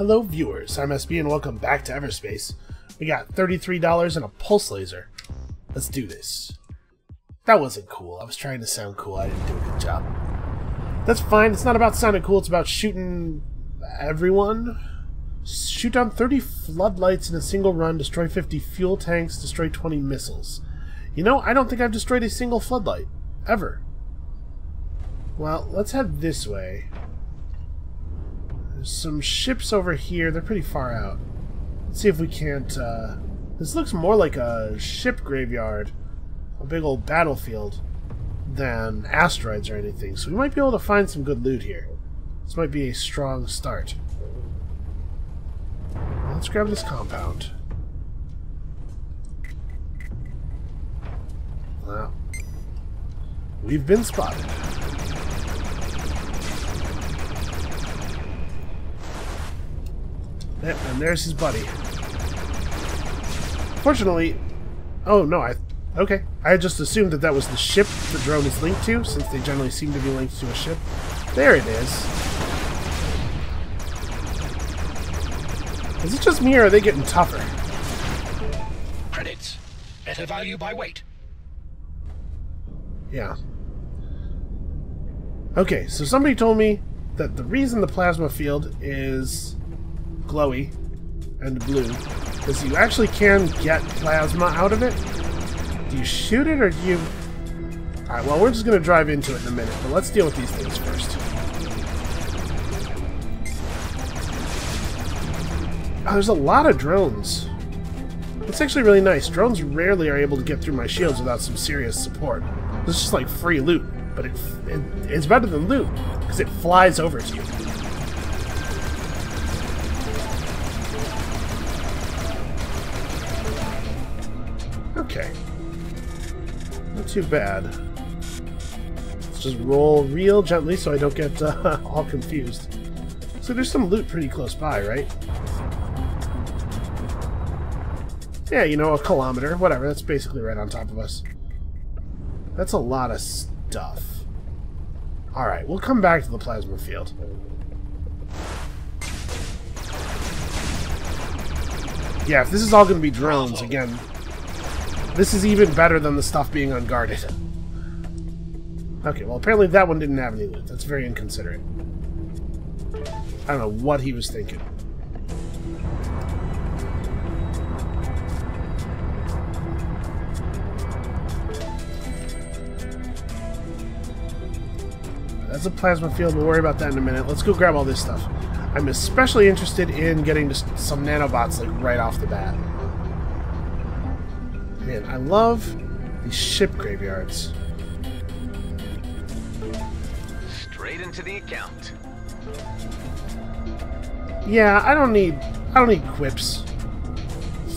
Hello viewers, I'm SB and welcome back to EVERSPACE. We got $33 and a pulse laser. Let's do this. That wasn't cool. I was trying to sound cool. I didn't do a good job. That's fine. It's not about sounding cool. It's about shooting everyone. Shoot down 30 floodlights in a single run. Destroy 50 fuel tanks. Destroy 20 missiles. You know, I don't think I've destroyed a single floodlight. Ever. Well, let's head this way. There's some ships over here. They're pretty far out. Let's see if we can't... This looks more like a ship graveyard. A big old battlefield than asteroids or anything. So we might be able to find some good loot here. This might be a strong start. Let's grab this compound. Well, we've been spotted. Yep, and there's his buddy. Fortunately... Oh, no, okay. I had just assumed that that was the ship the drone is linked to, since they generally seem to be linked to a ship. There it is. Is it just me, or are they getting tougher? Credits. Better value by weight. Yeah. Okay, so somebody told me that the reason the plasma field is glowy and blue is you actually can get plasma out of it. Do you shoot it, or do you... Alright, well, we're just going to drive into it in a minute, but let's deal with these things first. Oh, there's a lot of drones. It's actually really nice. Drones rarely are able to get through my shields without some serious support. It's just like free loot, but it's better than loot, because it flies over to you. Okay. Not too bad. Let's just roll real gently so I don't get all confused. So there's some loot pretty close by, right? Yeah, you know, a kilometer, whatever. That's basically right on top of us. That's a lot of stuff. Alright, we'll come back to the plasma field. Yeah, if this is all going to be drones, again, this is even better than the stuff being unguarded. Okay, well, apparently that one didn't have any loot. That's very inconsiderate. I don't know what he was thinking. That's a plasma field. We'll worry about that in a minute. Let's go grab all this stuff. I'm especially interested in getting just some nanobots, like, right off the bat. Man, I love these ship graveyards. Straight into the account. Yeah, I don't need quips.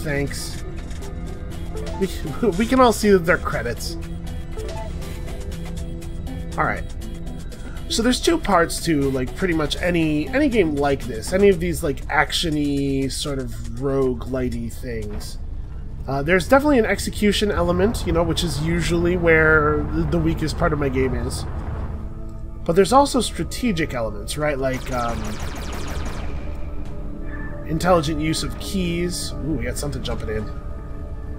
Thanks. We can all see that they're credits. Alright. So there's two parts to, like, pretty much any game like this. Any of these, like, action-y, sort of roguelite-y things. There's definitely an execution element, you know, which is usually where the weakest part of my game is. But there's also strategic elements, right? Like, intelligent use of keys. Ooh, we got something jumping in.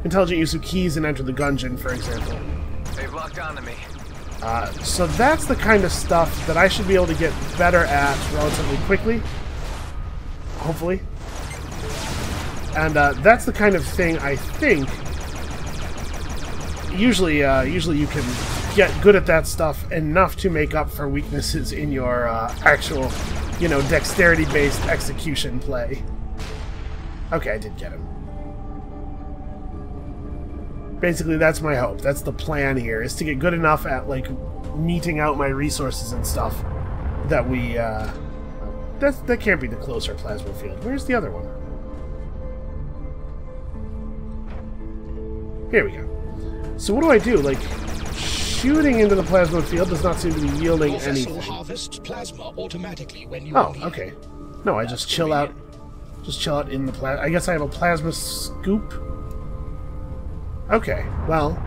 Intelligent use of keys and enter the gungeon, for example. They've locked onto me. So that's the kind of stuff that I should be able to get better at relatively quickly. Hopefully. And that's the kind of thing I think usually you can get good at that stuff enough to make up for weaknesses in your actual, you know, dexterity-based execution play. Okay, I did get him. Basically, that's my hope. That's the plan here, is to get good enough at, like, meeting out my resources and stuff that we, that can't be the closer plasma field. Where's the other one? Here we go. So what do? Like, shooting into the plasma field does not seem to be yielding anything. Harvest plasma automatically when you oh, okay. No, I just chill out. Just chill out in the plasma. I guess I have a plasma scoop. Okay, well...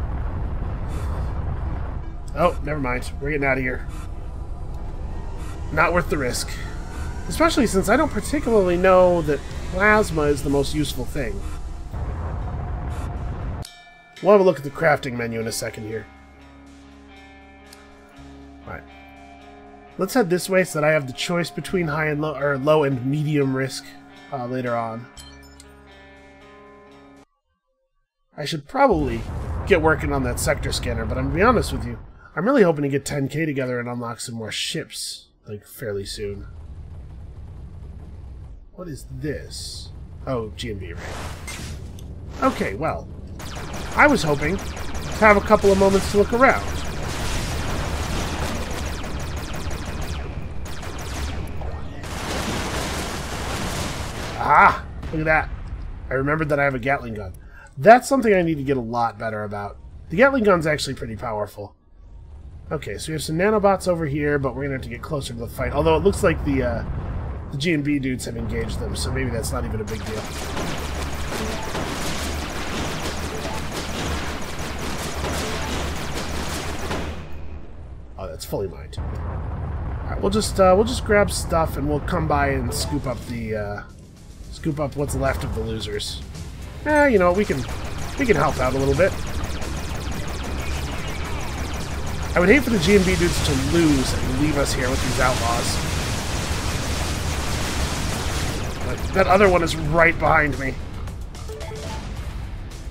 Oh, never mind. We're getting out of here. Not worth the risk. Especially since I don't particularly know that plasma is the most useful thing. We'll have a look at the crafting menu in a second here. Alright. Let's head this way so that I have the choice between high and low, or low and medium risk later on. I should probably get working on that sector scanner, but I'm gonna be honest with you, I'm really hoping to get 10k together and unlock some more ships, like, fairly soon. What is this? Oh, G&B, right. Okay, well, I was hoping to have a couple of moments to look around. Ah! Look at that. I remembered that I have a Gatling gun. That's something I need to get a lot better about. The Gatling gun's actually pretty powerful. Okay, so we have some nanobots over here, but we're going to have to get closer to the fight. Although it looks like the G&B dudes have engaged them, so maybe that's not even a big deal. Oh, that's fully mined. Alright, we'll just grab stuff and we'll come by and scoop up what's left of the losers. You know, we can help out a little bit. I would hate for the G&B dudes to lose and leave us here with these outlaws. But that other one is right behind me.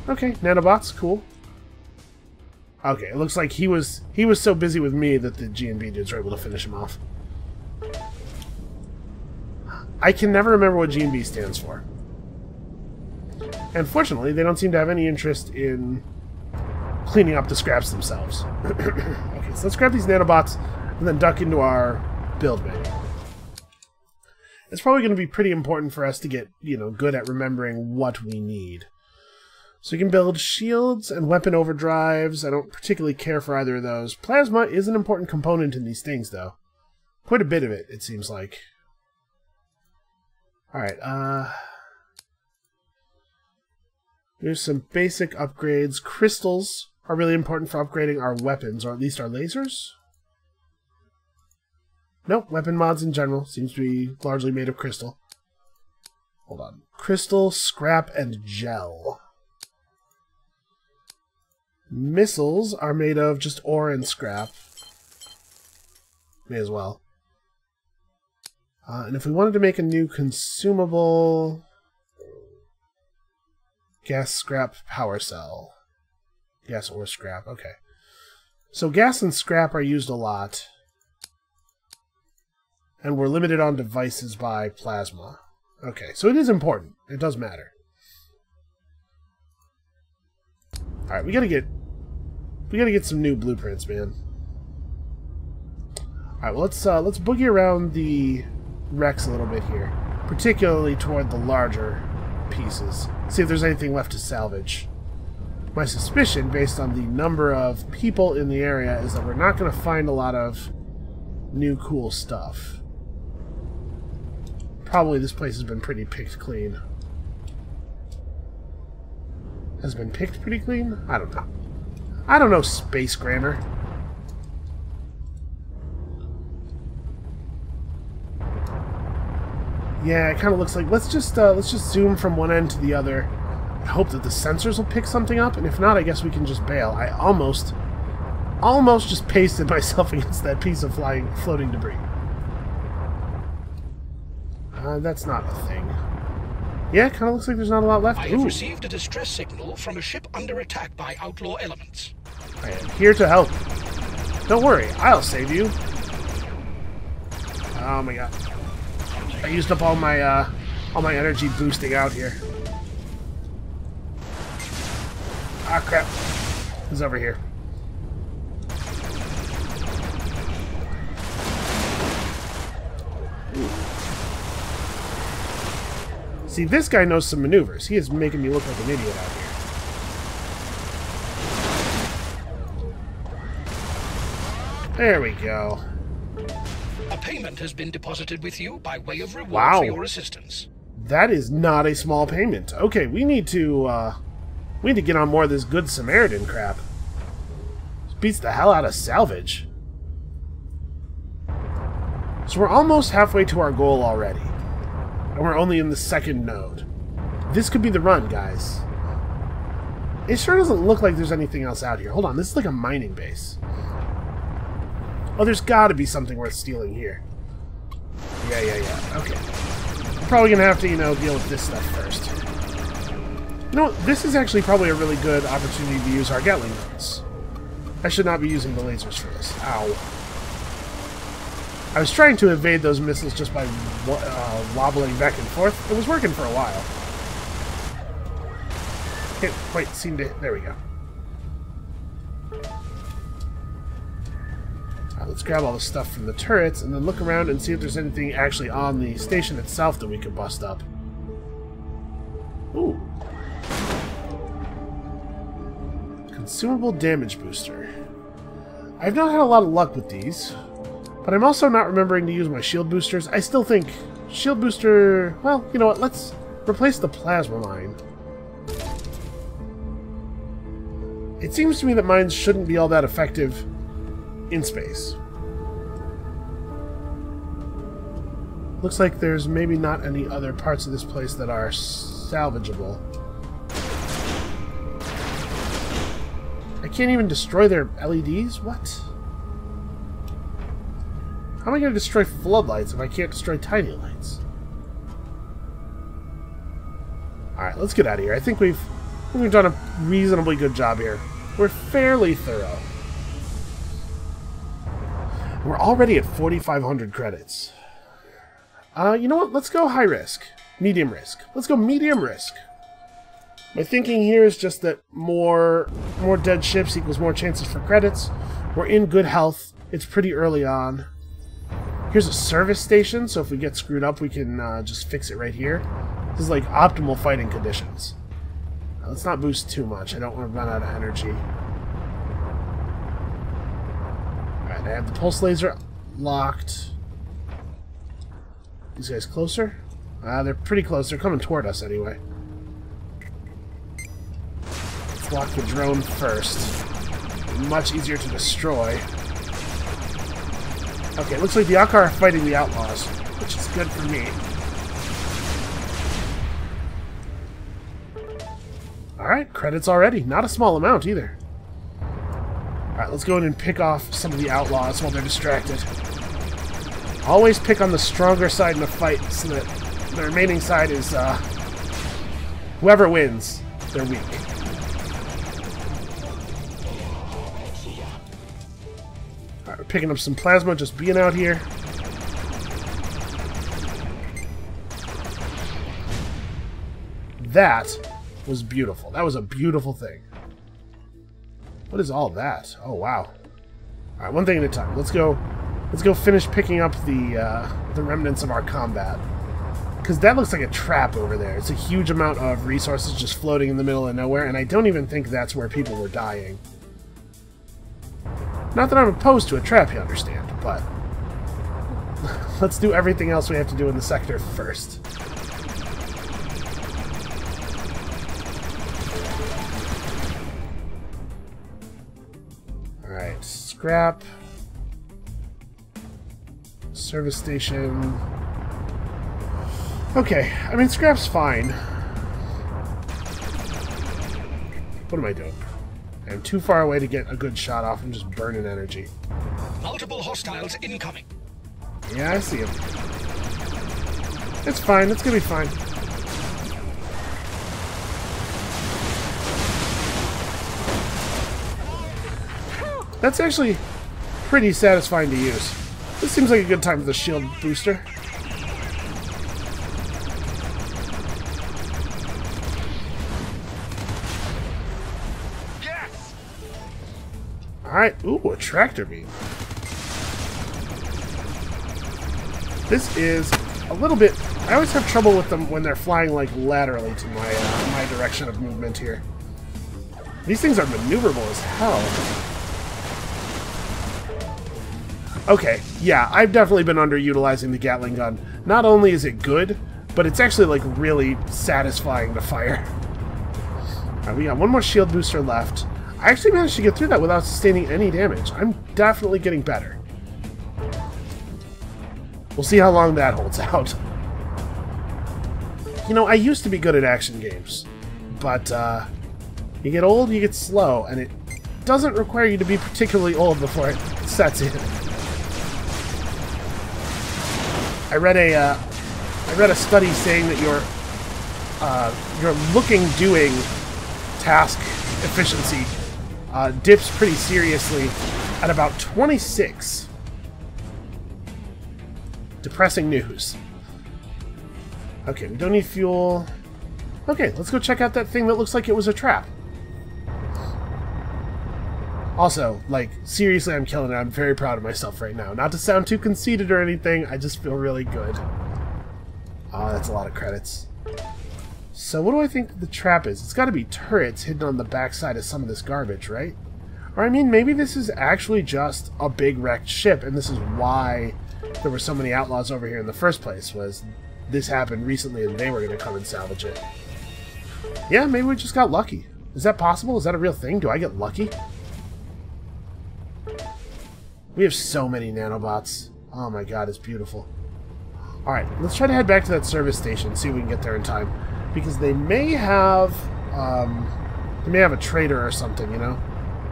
Okay, nanobots, cool. Okay, it looks like he was so busy with me that the G&B dudes were able to finish him off. I can never remember what G&B stands for. And fortunately, they don't seem to have any interest in cleaning up the scraps themselves. Okay, so let's grab these nanobots and then duck into our build menu. It's probably going to be pretty important for us to get, you know, good at remembering what we need. So you can build shields and weapon overdrives. I don't particularly care for either of those. Plasma is an important component in these things, though. Quite a bit of it, it seems like. Alright, there's some basic upgrades. Crystals are really important for upgrading our weapons, or at least our lasers. Nope, weapon mods in general seems to be largely made of crystal. Hold on. Crystal, scrap, and gel. Missiles are made of just ore and scrap. May as well. And if we wanted to make a new consumable... Gas, scrap, power cell. Gas or scrap, okay. So gas and scrap are used a lot. And we're limited on devices by plasma. Okay, so it is important. It does matter. Alright, we gotta get some new blueprints, man. Alright, well let's boogie around the wrecks a little bit here. Particularly toward the larger pieces. See if there's anything left to salvage. My suspicion, based on the number of people in the area, is that we're not going to find a lot of new cool stuff. Probably this place has been pretty picked clean. Has been picked pretty clean? I don't know. I don't know space grammar. Yeah, it kind of looks like let's just zoom from one end to the other. I hope that the sensors will pick something up, and if not, I guess we can just bail. I almost just pasted myself against that piece of floating debris. That's not a thing. Yeah, it kind of looks like there's not a lot left. I have received a distress signal from a ship under attack by outlaw elements. I am here to help. Don't worry, I'll save you. Oh my god. I used up all my energy boosting out here. Ah, crap. He's over here. Ooh. See, this guy knows some maneuvers. He is making me look like an idiot out here. There we go. A payment has been deposited with you by way of reward for your assistance. That is not a small payment. Okay, we need to get on more of this Good Samaritan crap. This beats the hell out of salvage. So we're almost halfway to our goal already. And we're only in the second node. This could be the run, guys. It sure doesn't look like there's anything else out here. Hold on, this is like a mining base. Oh, there's got to be something worth stealing here. Yeah. Okay. We're probably going to have to, you know, deal with this stuff first. You know what? This is actually probably a really good opportunity to use our Gatling guns. I should not be using the lasers for this. Ow. I was trying to evade those missiles just by wobbling back and forth. It was working for a while. Can't quite seem to... There we go. Alright, let's grab all the stuff from the turrets and then look around and see if there's anything actually on the station itself that we could bust up. Ooh. Consumable damage booster. I've not had a lot of luck with these, but I'm also not remembering to use my shield boosters. I still think shield booster... Well, you know what? Let's replace the plasma mine. It seems to me that mines shouldn't be all that effective in space. Looks like there's maybe not any other parts of this place that are salvageable. I can't even destroy their LEDs? What? How am I going to destroy floodlights if I can't destroy tiny lights? Alright, let's get out of here. I think we've done a reasonably good job here. We're fairly thorough. We're already at 4,500 credits. You know what? Let's go high risk. Medium risk. Let's go medium risk. My thinking here is just that more dead ships equals more chances for credits. We're in good health. It's pretty early on. Here's a service station, so if we get screwed up, we can just fix it right here. This is like optimal fighting conditions. Let's not boost too much. I don't want to run out of energy. Alright, I have the pulse laser locked. These guys closer? They're pretty close. They're coming toward us anyway. Let's lock the drone first. Much easier to destroy. Okay, looks like the Akkar are fighting the Outlaws, which is good for me. Alright, credits already. Not a small amount, either. Alright, let's go in and pick off some of the Outlaws while they're distracted. Always pick on the stronger side in a fight, so that the remaining side is, whoever wins, they're weak. Alright, we're picking up some plasma, just being out here. That was beautiful. That was a beautiful thing. What is all that? Oh, wow. Alright, one thing at a time. Let's go finish picking up the remnants of our combat. Because that looks like a trap over there. It's a huge amount of resources just floating in the middle of nowhere, and I don't even think that's where people were dying. Not that I'm opposed to a trap, you understand, but let's do everything else we have to do in the sector first. Alright, scrap. Service station. Okay, I mean, scrap's fine. What am I doing? I'm too far away to get a good shot off. I'm just burning energy. Multiple hostiles incoming. Yeah, I see him. It's fine. It's gonna be fine. That's actually pretty satisfying to use. This seems like a good time for the shield booster. Yes. Alright, ooh, a tractor beam. This is a little bit... I always have trouble with them when they're flying, like, laterally to my direction of movement here. These things are maneuverable as hell. Okay, yeah, I've definitely been underutilizing the Gatling gun. Not only is it good, but it's actually, like, really satisfying to fire. Alright, we got one more shield booster left. I actually managed to get through that without sustaining any damage. I'm definitely getting better. We'll see how long that holds out. You know, I used to be good at action games, but you get old, you get slow, and it doesn't require you to be particularly old before it sets in. I read a study saying that your doing task efficiency dips pretty seriously at about 26. Depressing news. Okay, we don't need fuel. Okay, let's go check out that thing that looks like it was a trap. Also, like, seriously, I'm killing it. I'm very proud of myself right now. Not to sound too conceited or anything, I just feel really good. Oh, that's a lot of credits. So what do I think the trap is? It's got to be turrets hidden on the backside of some of this garbage, right? Or, I mean, maybe this is actually just a big wrecked ship, and this is why there were so many outlaws over here in the first place, was this happened recently and they were going to come and salvage it. Yeah, maybe we just got lucky. Is that possible? Is that a real thing? Do I get lucky? We have so many nanobots. Oh my god, it's beautiful. Alright, let's try to head back to that service station, see if we can get there in time. Because they may have a trader or something, you know?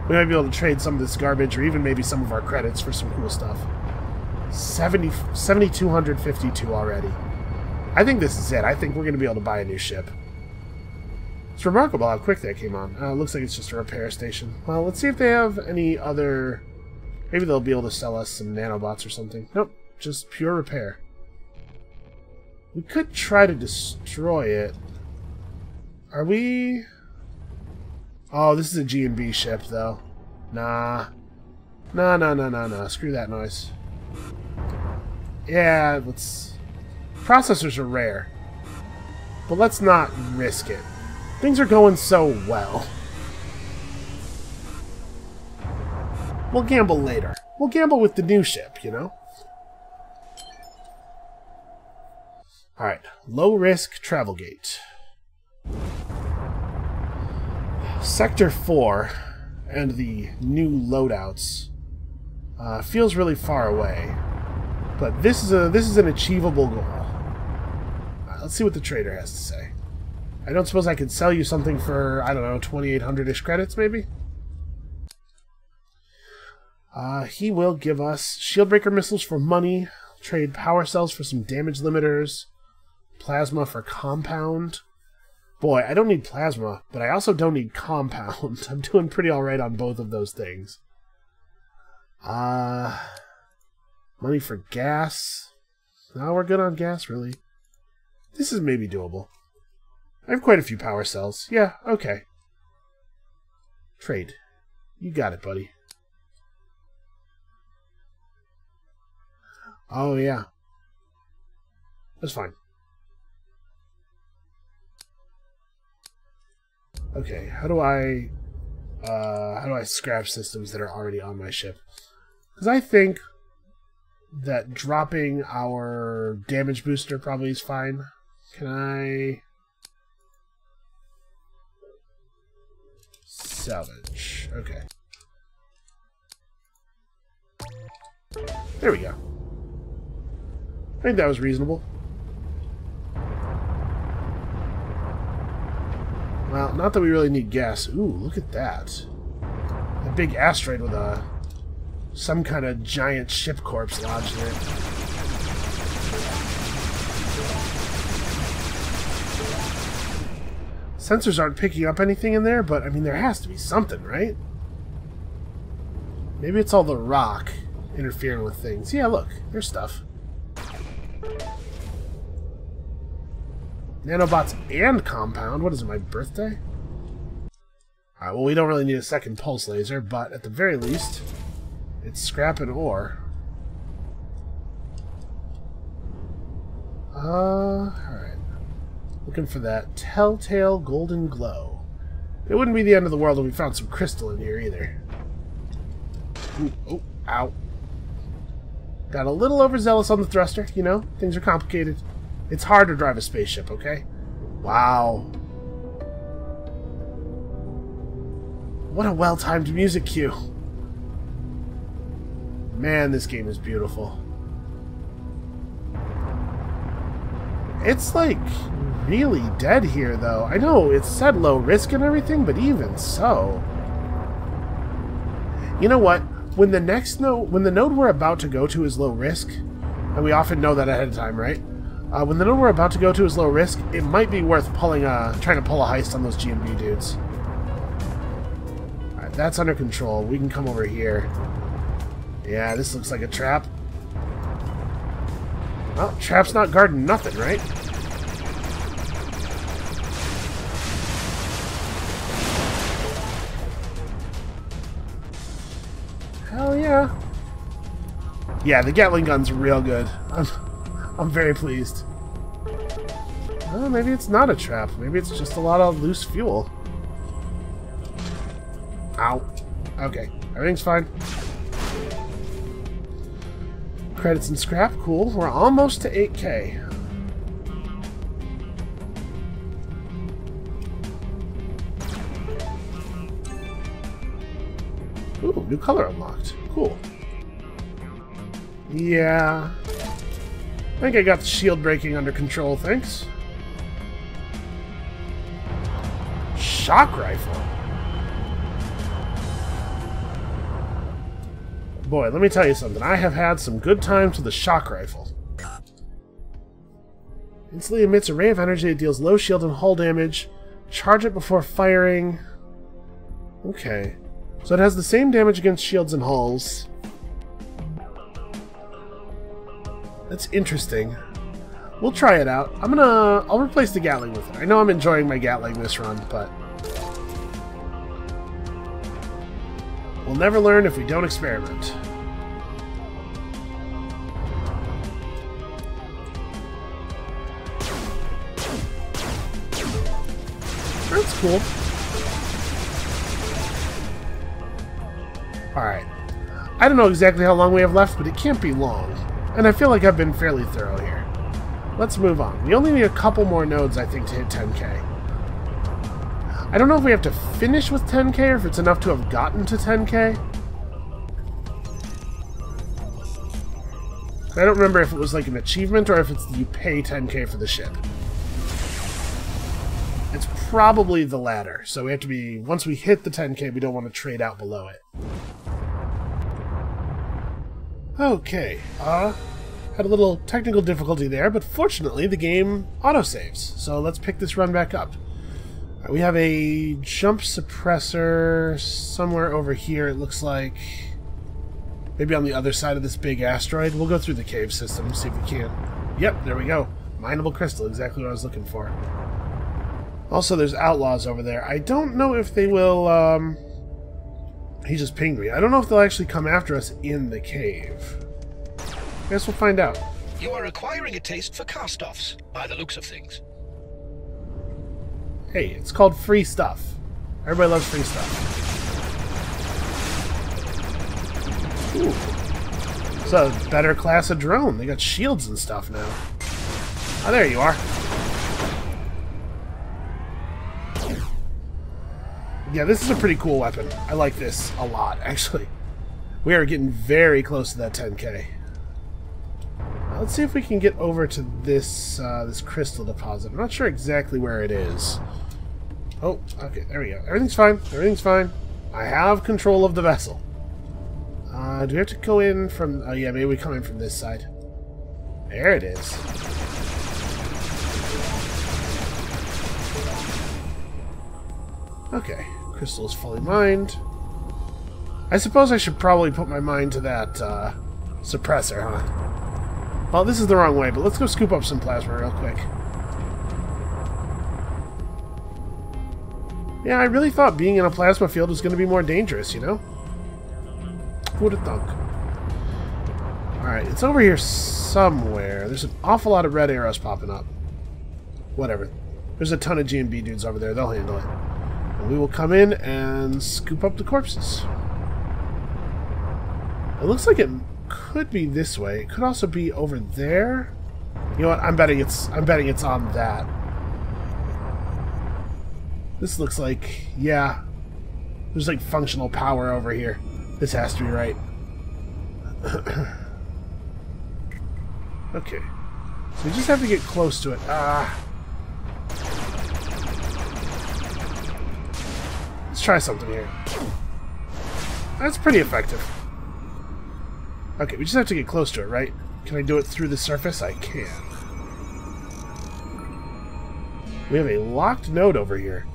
We might be able to trade some of this garbage, or even maybe some of our credits for some cool stuff. 7,252 already. I think this is it. I think we're going to be able to buy a new ship. It's remarkable how quick that came on. Looks like it's just a repair station. Well, let's see if they have any other... Maybe they'll be able to sell us some nanobots or something. Nope, just pure repair. We could try to destroy it. Are we... Oh, this is a G&B ship, though. Nah. Nah. Screw that noise. Yeah, let's... Processors are rare. But let's not risk it. Things are going so well. We'll gamble later. We'll gamble with the new ship, you know? Alright. Low-risk travel gate. Sector 4 and the new loadouts feels really far away. But this is an achievable goal. Let's see what the trader has to say. I don't suppose I could sell you something for, I don't know, 2,800-ish credits, maybe? He will give us shieldbreaker missiles for money, trade power cells for some damage limiters, plasma for compound. Boy, I don't need plasma, but I also don't need compound. I'm doing pretty alright on both of those things. Money for gas. No, we're good on gas, really. This is maybe doable. I have quite a few power cells. Yeah, okay. Trade. You got it, buddy. Oh, yeah. That's fine. Okay, how do I scrap systems that are already on my ship? Because I think that dropping our damage booster probably is fine. Can I... Salvage. Okay. There we go. I think that was reasonable. Well, not that we really need gas. Ooh, look at that. A big asteroid with some kind of giant ship corpse lodged in it. Sensors aren't picking up anything in there, but, I mean, there has to be something, right? Maybe it's all the rock interfering with things. Yeah, look, there's stuff. Nanobots and compound. What is it, my birthday? Alright, well, we don't really need a second pulse laser, but at the very least, it's scrap and ore. Alright. Looking for that telltale golden glow. It wouldn't be the end of the world if we found some crystal in here either. Ooh, oh, ow. Got a little overzealous on the thruster, you know? Things are complicated. It's hard to drive a spaceship, okay? Wow. What a well-timed music cue. Man, this game is beautiful. It's like really dead here, though. I know it said low risk and everything, but even so. You know what? When the node we're about to go to is low risk, and we often know that ahead of time, right? When the node we're about to go to is low risk, it might be worth trying to pull a heist on those G&B dudes. Alright, that's under control. We can come over here. Yeah, this looks like a trap. Well, trap's not guarding nothing, right? Hell yeah. Yeah, the Gatling gun's real good. I'm very pleased. Well, maybe it's not a trap. Maybe it's just a lot of loose fuel. Ow. Okay, everything's fine. Credits and scrap, cool. We're almost to 8K. Ooh, new color unlocked. Cool. Yeah. I think I got the shield breaking under control, thanks. Shock rifle. Boy, let me tell you something. I have had some good times with the shock rifle. Instantly emits a ray of energy that deals low shield and hull damage. Charge it before firing. Okay. So it has the same damage against shields and hulls. That's interesting. We'll try it out. I'll replace the Gatling with it. I know I'm enjoying my Gatling this run, but we'll never learn if we don't experiment. That's cool. Alright. I don't know exactly how long we have left, but it can't be long. And I feel like I've been fairly thorough here. Let's move on. We only need a couple more nodes, I think, to hit 10K. I don't know if we have to finish with 10K or if it's enough to have gotten to 10K. I don't remember if it was like an achievement or if it's you pay 10K for the ship. It's probably the latter. So we have to be, once we hit the 10K, we don't want to trade out below it. Okay, had a little technical difficulty there, but fortunately the game autosaves. So let's pick this run back up. Right, we have a jump suppressor somewhere over here, it looks like. Maybe on the other side of this big asteroid. We'll go through the cave system, see if we can. Yep, there we go. Mineable crystal, exactly what I was looking for. Also, there's outlaws over there. I don't know if they will, he just pinged me. I don't know if they'll actually come after us in the cave. I guess we'll find out. You are acquiring a taste for cast-offs, by the looks of things. Hey, it's called free stuff. Everybody loves free stuff. Ooh. It's a better class of drone. They got shields and stuff now. Oh, there you are. Yeah, this is a pretty cool weapon. I like this a lot, actually. We are getting very close to that 10K. Let's see if we can get over to this this crystal deposit. I'm not sure exactly where it is. Oh, okay, there we go. Everything's fine. Everything's fine. I have control of the vessel. Do we have to go in from... Oh, yeah, maybe we come in from this side. There it is. Okay. Crystal is fully mined. I suppose I should probably put my mind to that suppressor, huh? Well, this is the wrong way, but let's go scoop up some plasma real quick. Yeah, I really thought being in a plasma field was going to be more dangerous, you know? Who would have thunk? Alright, it's over here somewhere. There's an awful lot of red arrows popping up. Whatever. There's a ton of G&B dudes over there. They'll handle it. We will come in and scoop up the corpses. It looks like it could be this way. It could also be over there. You know what? I'm betting it's on that. This looks like, yeah. There's like functional power over here. This has to be right. Okay. So we just have to get close to it. Let's try something here. That's pretty effective. Okay, we just have to get close to it, right? Can I do it through the surface? I can. We have a locked node over here.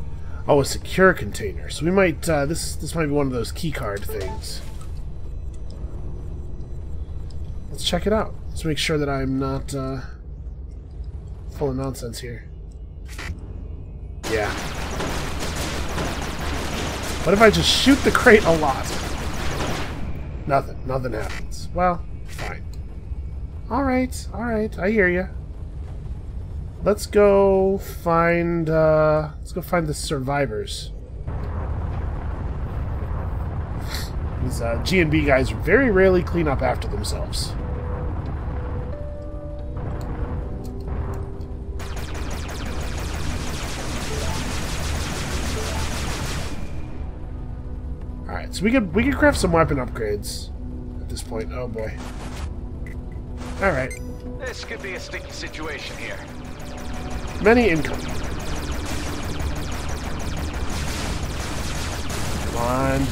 Oh, a secure container. So we might, this might be one of those keycard things. Let's check it out. Let's make sure that I'm not, full of nonsense here. Yeah. What if I just shoot the crate a lot? Nothing happens. Well, fine. Alright, I hear you. Let's go find the survivors. These G&B guys very rarely clean up after themselves. Alright, so we could craft some weapon upgrades at this point. Oh boy. Alright. This could be a sticky situation here. Many income. Come on.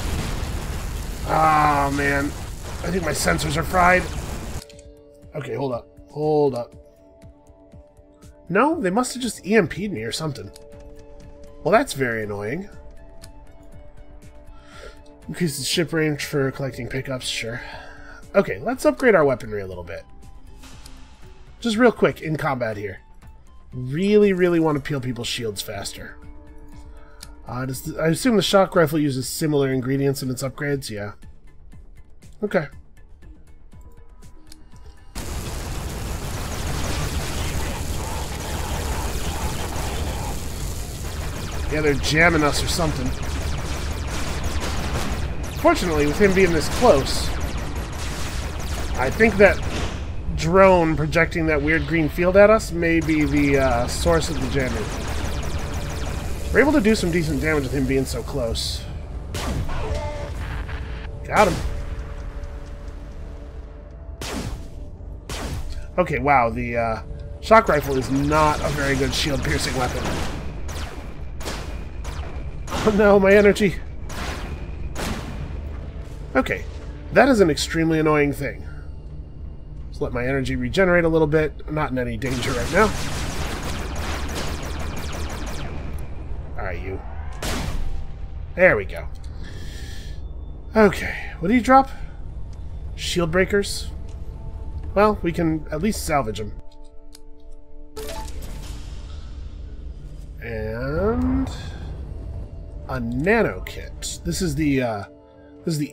Oh, man. I think my sensors are fried. Okay, hold up. Hold up. No, they must have just EMP'd me or something. Well, that's very annoying. Increases ship range for collecting pickups, sure. Okay, let's upgrade our weaponry a little bit. Just real quick in combat here. Really want to peel people's shields faster. I assume the shock rifle uses similar ingredients in its upgrades? Yeah. Okay. Yeah, they're jamming us or something. Fortunately, with him being this close, I think that drone projecting that weird green field at us may be the source of the jamming. We're able to do some decent damage with him being so close. Got him. Okay, wow, the shock rifle is not a very good shield-piercing weapon. Oh no, my energy. Okay, that is an extremely annoying thing. Let's let my energy regenerate a little bit. I'm not in any danger right now. Alright, you. There we go. Okay, what do you drop? Shield breakers? Well, we can at least salvage them. And a nano kit. This is the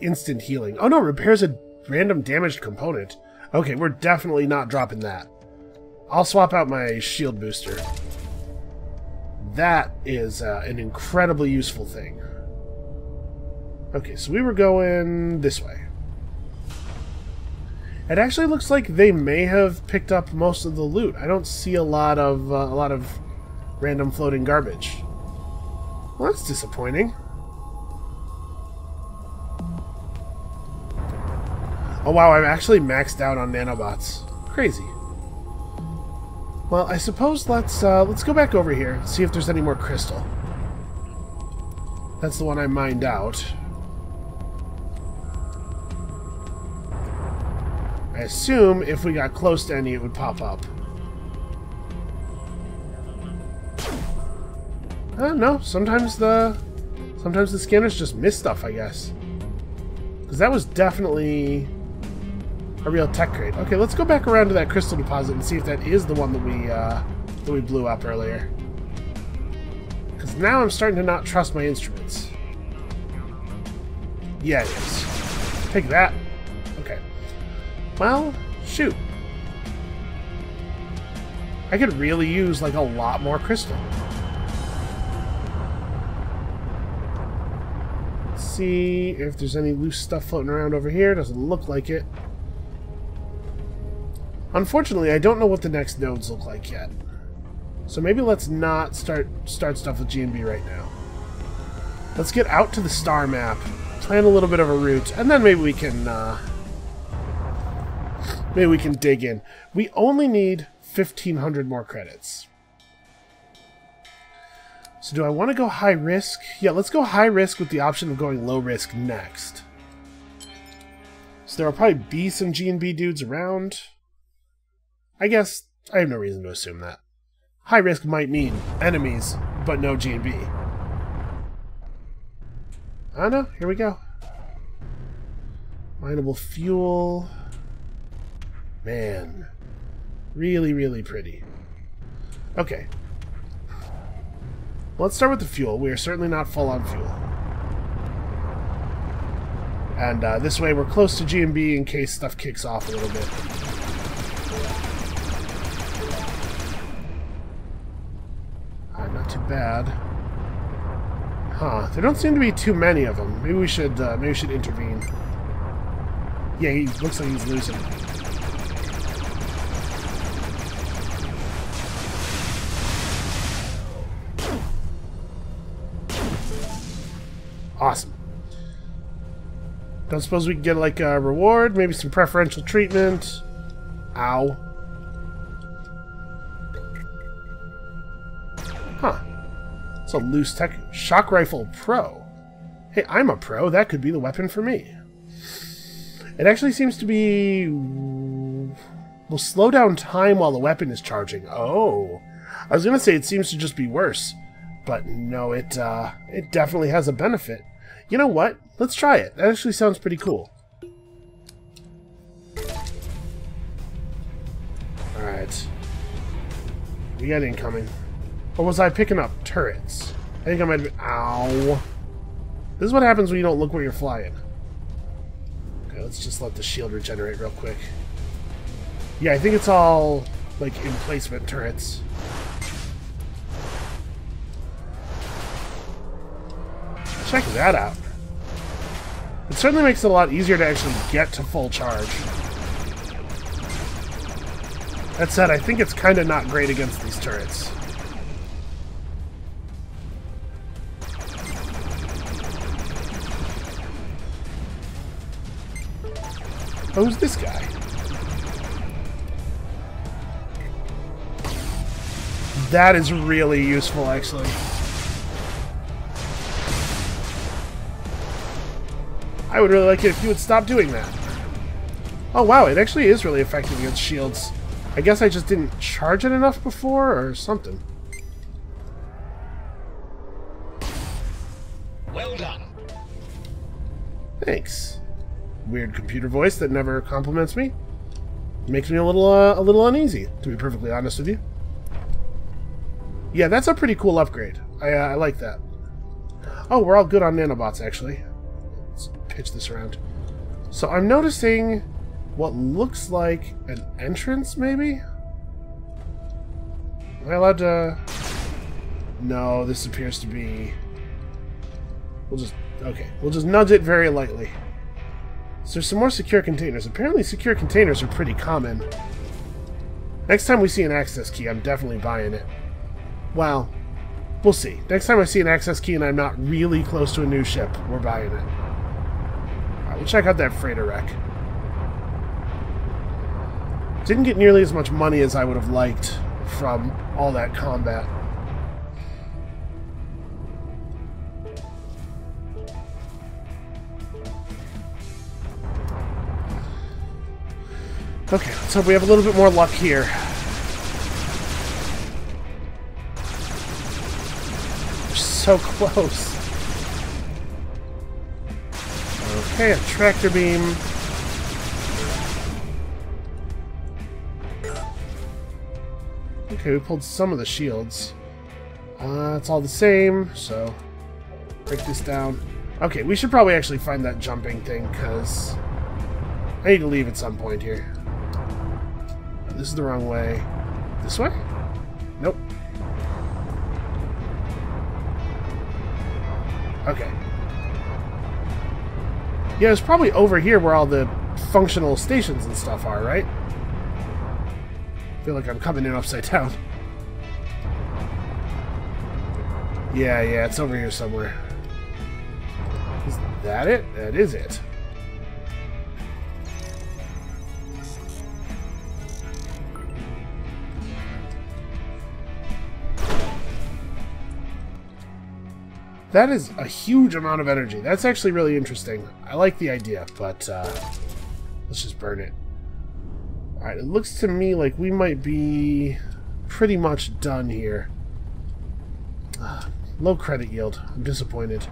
instant healing. Oh no, repairs a random damaged component. Okay, we're definitely not dropping that. I'll swap out my shield booster. That is an incredibly useful thing. Okay, so we were going this way. It actually looks like they may have picked up most of the loot. I don't see a lot of random floating garbage. Well, that's disappointing. Oh wow, I'm actually maxed out on nanobots. Crazy. Well, I suppose let's go back over here and see if there's any more crystal. That's the one I mined out. I assume if we got close to any, it would pop up. No, sometimes the scanners just miss stuff, I guess. Because that was definitely a real tech crate. Okay, let's go back around to that crystal deposit and see if that is the one that we blew up earlier. Because now I'm starting to not trust my instruments. Yeah, it is. Take that. Okay. Well, shoot. I could really use, like, a lot more crystal. Let's see if there's any loose stuff floating around over here. Doesn't look like it. Unfortunately, I don't know what the next nodes look like yet. So maybe let's not start stuff with G&B right now. Let's get out to the star map, plan a little bit of a route, and then maybe we can dig in. We only need 1,500 more credits. So do I want to go high risk? Yeah, let's go high risk with the option of going low risk next. So there will probably be some G&B dudes around. I guess I have no reason to assume that. High risk might mean enemies, but no G&B. Oh no, here we go. Mineable fuel. Man. Really, really pretty. Okay. Let's start with the fuel. We are certainly not full on fuel. And this way we're close to G&B in case stuff kicks off a little bit. Not too bad. Huh. There don't seem to be too many of them. Maybe we should intervene. Yeah, he looks like he's losing. Awesome. Don't suppose we can get like a reward? Maybe some preferential treatment? Ow. Huh. It's a loose tech. Shock Rifle Pro. Hey, I'm a pro. That could be the weapon for me. It actually seems to be... will slow down time while the weapon is charging. Oh. I was going to say it seems to just be worse. But no, it definitely has a benefit. You know what? Let's try it. That actually sounds pretty cool. Alright. We got incoming. Or was I picking up turrets? I think I might have been... Ow. This is what happens when you don't look where you're flying. Okay, let's just let the shield regenerate real quick. Yeah, I think it's all, like, emplacement turrets. Check that out. It certainly makes it a lot easier to actually get to full charge. That said, I think it's kind of not great against these turrets. Oh, who's this guy? That is really useful, actually. I would really like it if you would stop doing that. Oh wow, it actually is really effective against shields. I guess I just didn't charge it enough before, or something. Well done. Thanks. Weird computer voice that never compliments me. Makes me a little uneasy, to be perfectly honest with you. Yeah, that's a pretty cool upgrade. I like that. Oh, we're all good on nanobots, actually. Let's pitch this around. So I'm noticing what looks like an entrance, maybe? Am I allowed to... No, this appears to be... We'll just nudge it very lightly. So there's some more secure containers. Apparently secure containers are pretty common. Next time we see an access key, I'm definitely buying it. Well, we'll see. Next time I see an access key and I'm not really close to a new ship, we're buying it. Alright, we'll check out that freighter wreck. Didn't get nearly as much money as I would have liked from all that combat. Okay, let's hope we have a little bit more luck here. We're so close. Okay, a tractor beam. Okay, we pulled some of the shields. It's all the same, so break this down. Okay, we should probably actually find that jumping thing, because I need to leave at some point here. This is the wrong way. This way? Nope. Okay. Yeah, it's probably over here where all the functional stations and stuff are, right? I feel like I'm coming in upside down. Yeah, it's over here somewhere. Is that it? That is it. That is a huge amount of energy. That's actually really interesting. I like the idea, but let's just burn it. Alright, it looks to me like we might be pretty much done here. Low credit yield. I'm disappointed.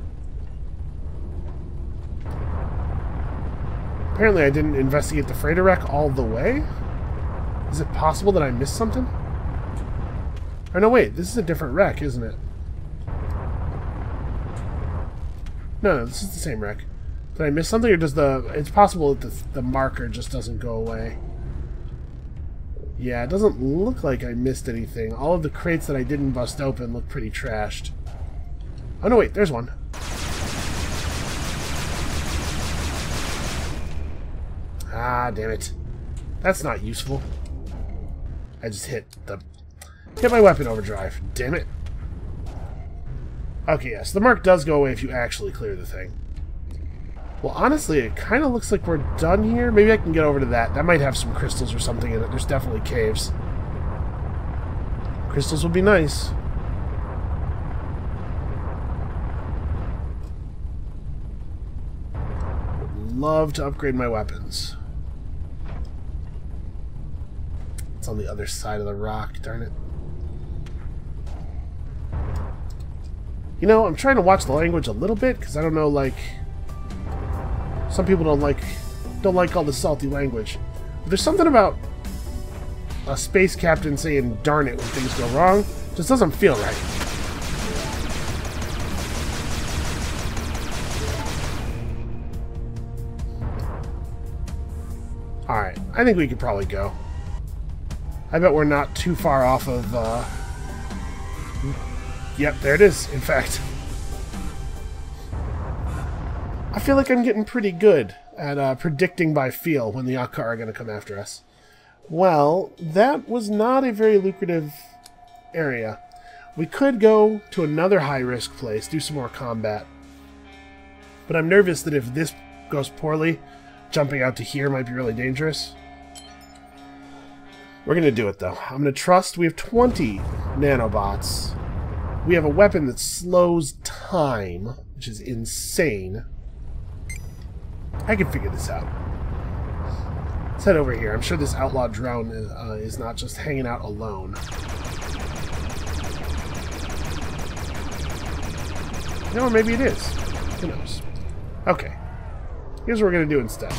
Apparently I didn't investigate the freighter wreck all the way. Is it possible that I missed something? Or no, wait, this is a different wreck, isn't it? No, this is the same wreck. Did I miss something, or does the... It's possible that the marker just doesn't go away. Yeah, it doesn't look like I missed anything. All of the crates that I didn't bust open look pretty trashed. Oh no, wait, there's one. Ah, damn it. That's not useful. I just hit my weapon overdrive. Damn it. Okay, yes, the mark does go away if you actually clear the thing. Well, honestly, it kind of looks like we're done here. Maybe I can get over to that. That might have some crystals or something in it. There's definitely caves. Crystals would be nice. Would love to upgrade my weapons. It's on the other side of the rock, darn it. You know, I'm trying to watch the language a little bit, because I don't know, like... Some people don't like all the salty language. But there's something about a space captain saying darn it when things go wrong. It just doesn't feel right. Alright, I think we could probably go. I bet we're not too far off of, Yep, there it is, in fact. I feel like I'm getting pretty good at predicting by feel when the Akkar are going to come after us. Well, that was not a very lucrative area. We could go to another high-risk place, do some more combat. But I'm nervous that if this goes poorly, jumping out to here might be really dangerous. We're going to do it, though. I'm going to trust. We have 20 nanobots. We have a weapon that slows time, which is insane. I can figure this out. Let's head over here. I'm sure this outlaw drone is not just hanging out alone. You know, or maybe it is. Who knows? Okay. Here's what we're going to do instead.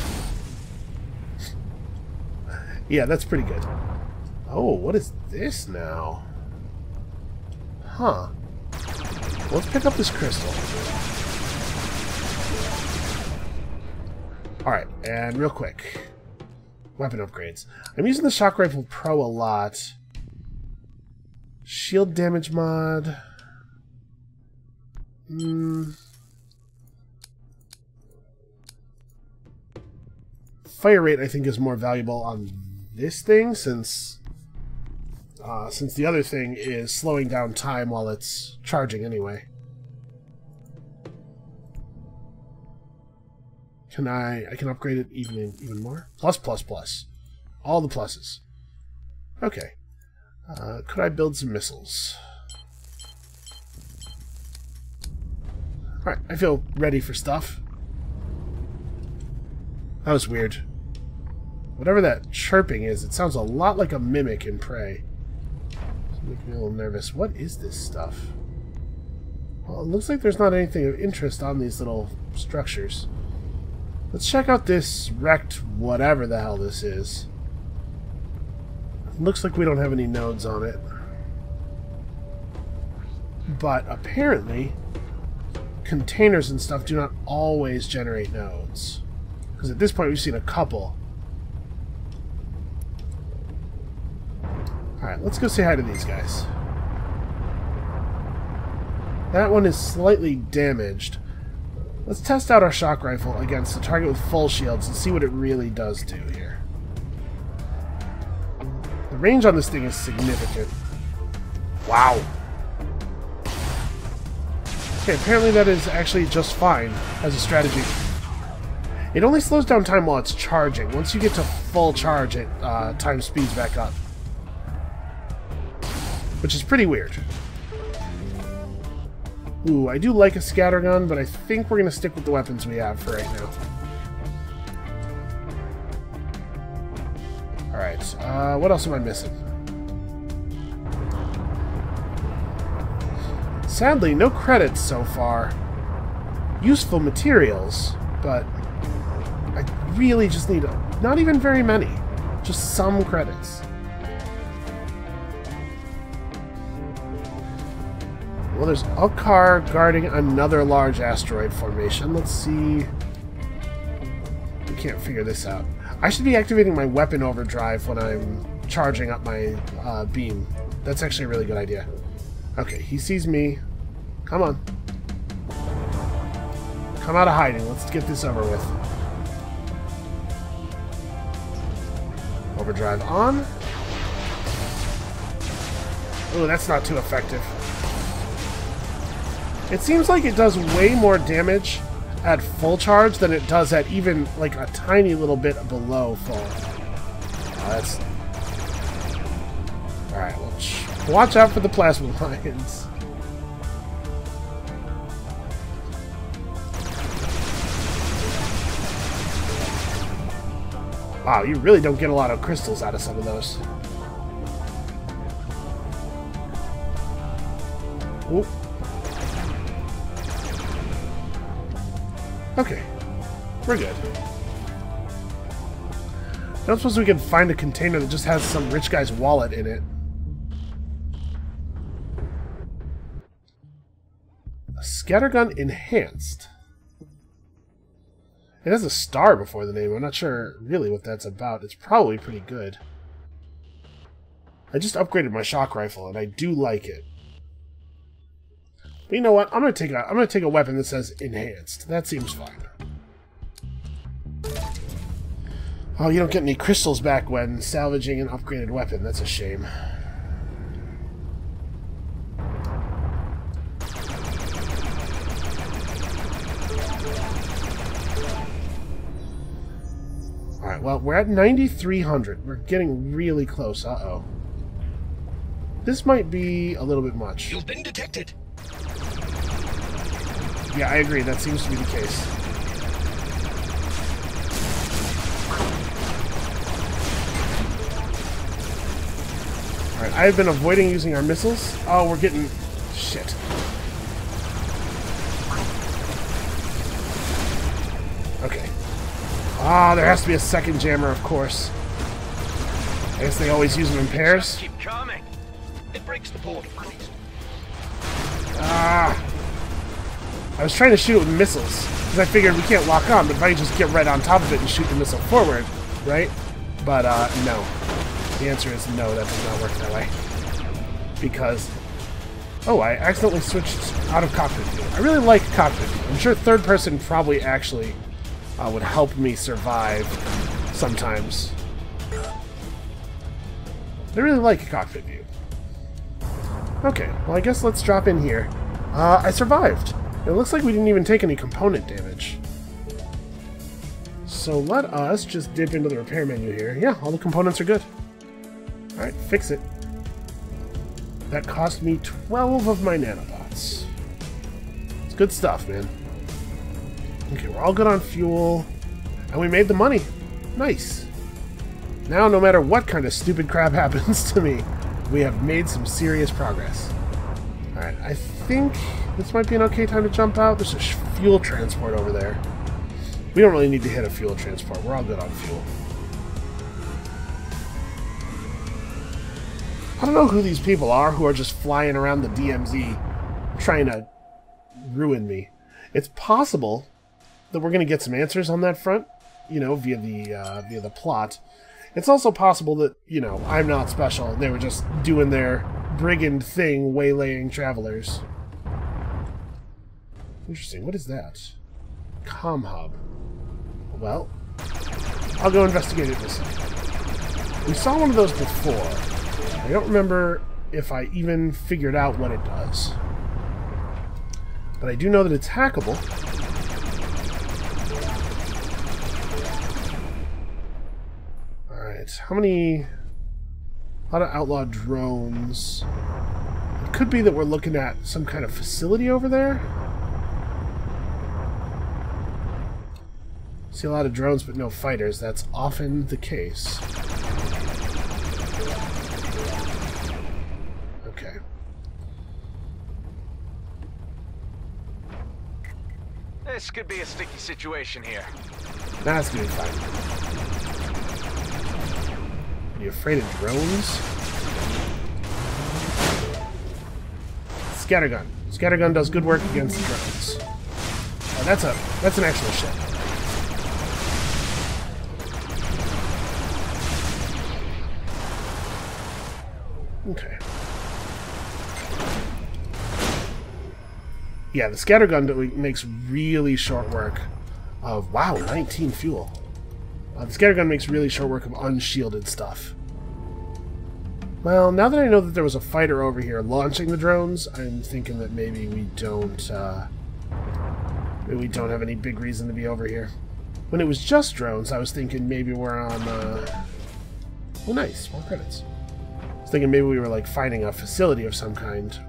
Yeah, that's pretty good. Oh, what is this now? Huh. Let's pick up this crystal. Alright, and real quick. Weapon upgrades. I'm using the Shock Rifle Pro a lot. Shield damage mod. Fire rate, I think, is more valuable on this thing, since the other thing is slowing down time while it's charging anyway. I can upgrade it even more? Plus, plus, plus. All the pluses. Okay. Could I build some missiles? Alright, I feel ready for stuff. That was weird. Whatever that chirping is, it sounds a lot like a mimic in Prey. It's making me a little nervous. What is this stuff? Well, it looks like there's not anything of interest on these little structures. Let's check out this wrecked whatever the hell this is. It looks like we don't have any nodes on it. But apparently, containers and stuff do not always generate nodes. Because at this point we've seen a couple. Alright, let's go say hi to these guys. That one is slightly damaged. Let's test out our shock rifle against a target with full shields and see what it really does do here. The range on this thing is significant. Wow. Okay, apparently that is actually just fine as a strategy. It only slows down time while it's charging. Once you get to full charge, time speeds back up. Which is pretty weird. Ooh, I do like a scattergun, but I think we're going to stick with the weapons we have for right now. Alright, what else am I missing? Sadly, no credits so far. Useful materials, but I really just need not even very many. Just some credits. Well, there's a car guarding another large asteroid formation. Let's see. We can't figure this out. I should be activating my weapon overdrive when I'm charging up my beam. That's actually a really good idea. Okay, he sees me. Come on. Come out of hiding. Let's get this over with. Overdrive on. Oh, that's not too effective. It seems like it does way more damage at full charge than it does at even like a tiny little bit below full. Oh, that's... Alright, well, watch out for the plasma lions. Wow, you really don't get a lot of crystals out of some of those. Oop. Okay, we're good. I don't suppose we can find a container that just has some rich guy's wallet in it. A scattergun enhanced. It has a star before the name. I'm not sure really what that's about. It's probably pretty good. I just upgraded my shock rifle, and I do like it. But you know what? I'm gonna take a weapon that says enhanced. That seems fine. Oh, you don't get any crystals back when salvaging an upgraded weapon. That's a shame. Alright, well, we're at 9,300. We're getting really close. Uh-oh. This might be a little bit much. You've been detected. Yeah, I agree. That seems to be the case. Alright, I have been avoiding using our missiles. Oh, we're getting... shit. Okay. Ah, there has to be a second jammer, of course. I guess they always use them in pairs. Keep coming. It breaks the board. Ah! I was trying to shoot it with missiles, because I figured we can't lock on, but if I just get right on top of it and shoot the missile forward, right? But, no. The answer is no, that does not work that way. Because... oh, I accidentally switched out of cockpit view. I really like cockpit view. I'm sure third person probably actually would help me survive sometimes. I really like cockpit view. Okay, well I guess let's drop in here. I survived. It looks like we didn't even take any component damage. So let us just dip into the repair menu here. Yeah, all the components are good. Alright, fix it. That cost me 12 of my nanobots. It's good stuff, man. Okay, we're all good on fuel. And we made the money. Nice. Now, no matter what kind of stupid crap happens to me, we have made some serious progress. Alright, I think this might be an okay time to jump out. There's a fuel transport over there. We don't really need to hit a fuel transport. We're all good on fuel. I don't know who these people are who are just flying around the DMZ trying to ruin me. It's possible that we're going to get some answers on that front, you know, via the plot. It's also possible that, you know, I'm not special. They were just doing their brigand thing, waylaying travelers. Interesting. What is that? Comm hub. Well, I'll go investigate it this time. We saw one of those before. I don't remember if I even figured out what it does. But I do know that it's hackable. Alright, how many... a lot of outlaw drones. could be that we're looking at some kind of facility over there. See a lot of drones, but no fighters. That's often the case. Okay. This could be a sticky situation here. That's gonna be fine. Are you afraid of drones? Scattergun. Scattergun does good work against drones. Oh, that's an actual ship. Okay. Yeah, the scattergun makes really short work of... Wow, 19 fuel. The scattergun makes really short work of unshielded stuff. Well, now that I know that there was a fighter over here launching the drones, I'm thinking that maybe we don't have any big reason to be over here. When it was just drones, I was thinking maybe we're on... Oh, nice. More credits. I was thinking maybe we were, like, finding a facility of some kind.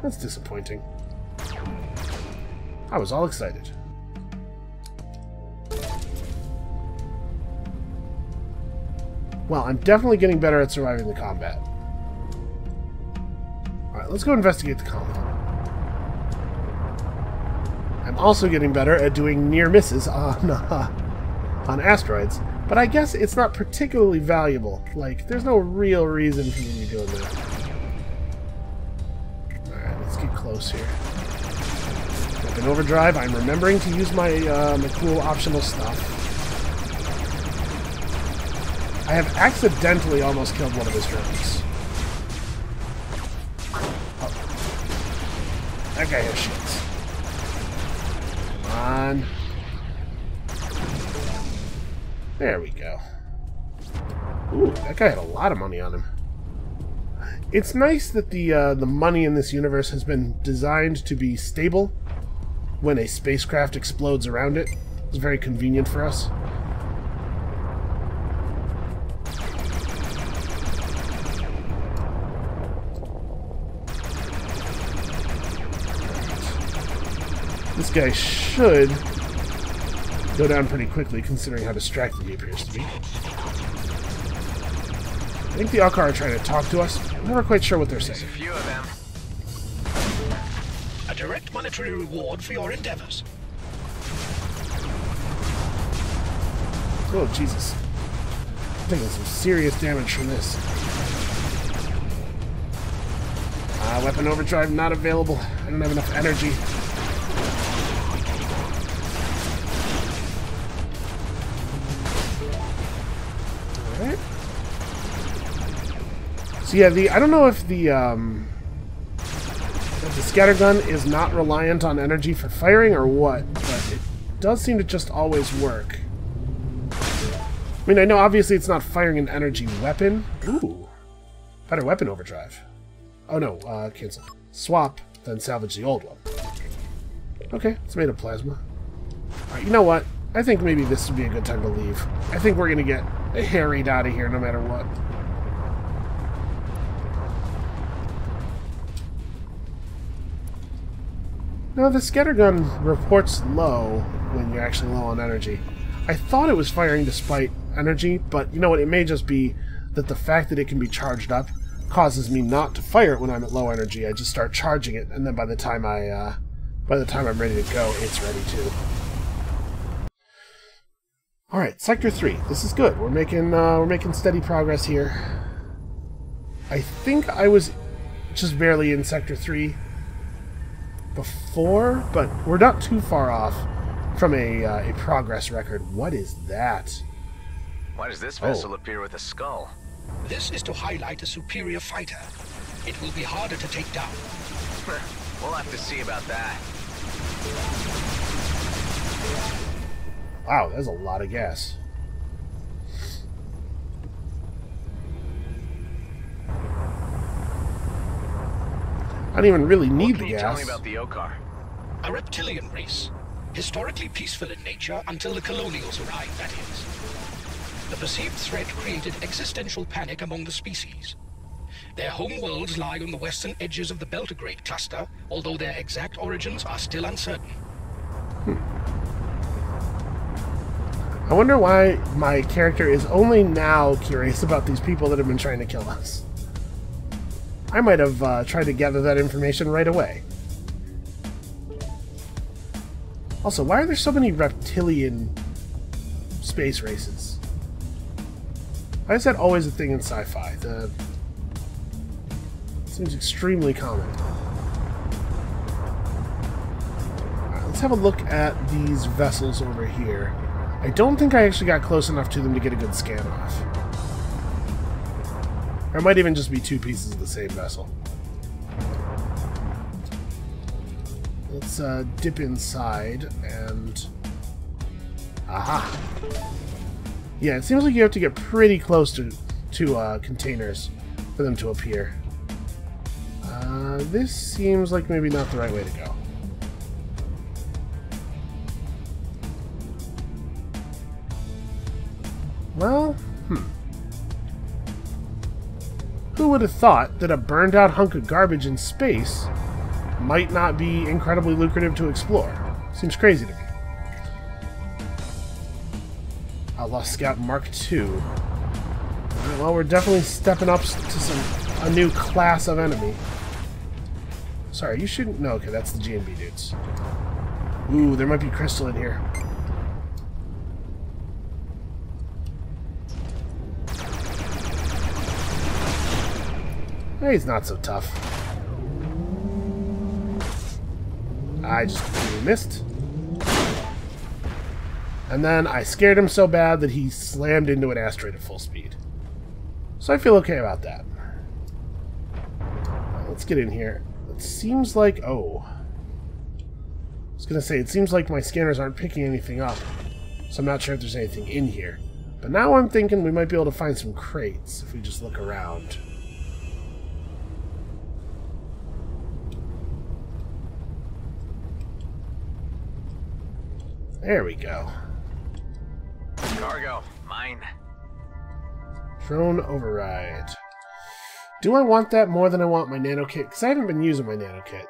That's disappointing. I was all excited. Well, I'm definitely getting better at surviving the combat. Alright, let's go investigate the compound. I'm also getting better at doing near misses on asteroids, but I guess it's not particularly valuable. Like, there's no real reason for me to be doing that. Alright, let's get close here. In overdrive, I'm remembering to use my, my cool optional stuff. I have accidentally almost killed one of his drones. Oh. That guy has shields. Come on. There we go. Ooh, that guy had a lot of money on him. It's nice that the money in this universe has been designed to be stable when a spacecraft explodes around it. It's very convenient for us. This guy should go down pretty quickly, considering how distracted he appears to be. I think the Alcar are trying to talk to us. I'm never quite sure what they're saying. There's a few of them. A direct monetary reward for your endeavors. Oh, Jesus. I'm taking some serious damage from this. Weapon overdrive not available. I don't have enough energy. Alright. So yeah, I don't know if the scattergun is not reliant on energy for firing or what, but it does seem to just always work. I mean, I know obviously it's not firing an energy weapon. Ooh. Better weapon overdrive. Oh no, cancel. Swap, then salvage the old one. Okay, it's made of plasma. Alright, you know what? I think maybe this would be a good time to leave. I think we're gonna get harried out of here no matter what. No, the scattergun reports low when you're actually low on energy. I thought it was firing despite energy, but you know what? It may just be that the fact that it can be charged up causes me not to fire it when I'm at low energy. I just start charging it, and then by the time I'm ready to go, it's ready too. All right, Sector 3. This is good. We're making steady progress here. I think I was just barely in Sector 3 before, but we're not too far off from a progress record. What is that? Why does this vessel appear with a skull? This is to highlight a superior fighter. It will be harder to take down. We'll have to see about that. Wow, that's a lot of gas. I don't even really need the gas. Tell me about the Okar. A reptilian race. Historically peaceful in nature until the Colonials arrived, that is. The perceived threat created existential panic among the species. Their home worlds lie on the western edges of the Beltograde cluster, although their exact origins are still uncertain. I wonder why my character is only now curious about these people that have been trying to kill us. I might have tried to gather that information right away. Also, why are there so many reptilian space races? Why is that always a thing in sci-fi? Seems extremely common. Alright, let's have a look at these vessels over here. I don't think I actually got close enough to them to get a good scan off. Or it might even just be two pieces of the same vessel. Let's dip inside and... Aha! Yeah, it seems like you have to get pretty close to containers for them to appear. This seems like maybe not the right way to go. Well, who would have thought that a burned out hunk of garbage in space might not be incredibly lucrative to explore? Seems crazy to me. Outlaw Scout Mark II. Well, we're definitely stepping up to a new class of enemy. Sorry, you shouldn't... No, okay, that's the G&B dudes. Ooh, there might be crystal in here. Hey, he's not so tough. I just completely missed. And then I scared him so bad that he slammed into an asteroid at full speed. So I feel okay about that. Let's get in here. It seems like... Oh. I was going to say, it seems like my scanners aren't picking anything up. So I'm not sure if there's anything in here. But now I'm thinking we might be able to find some crates if we just look around. There we go. Cargo, mine. Drone override. Do I want that more than I want my nano kit? Because I haven't been using my nano kit.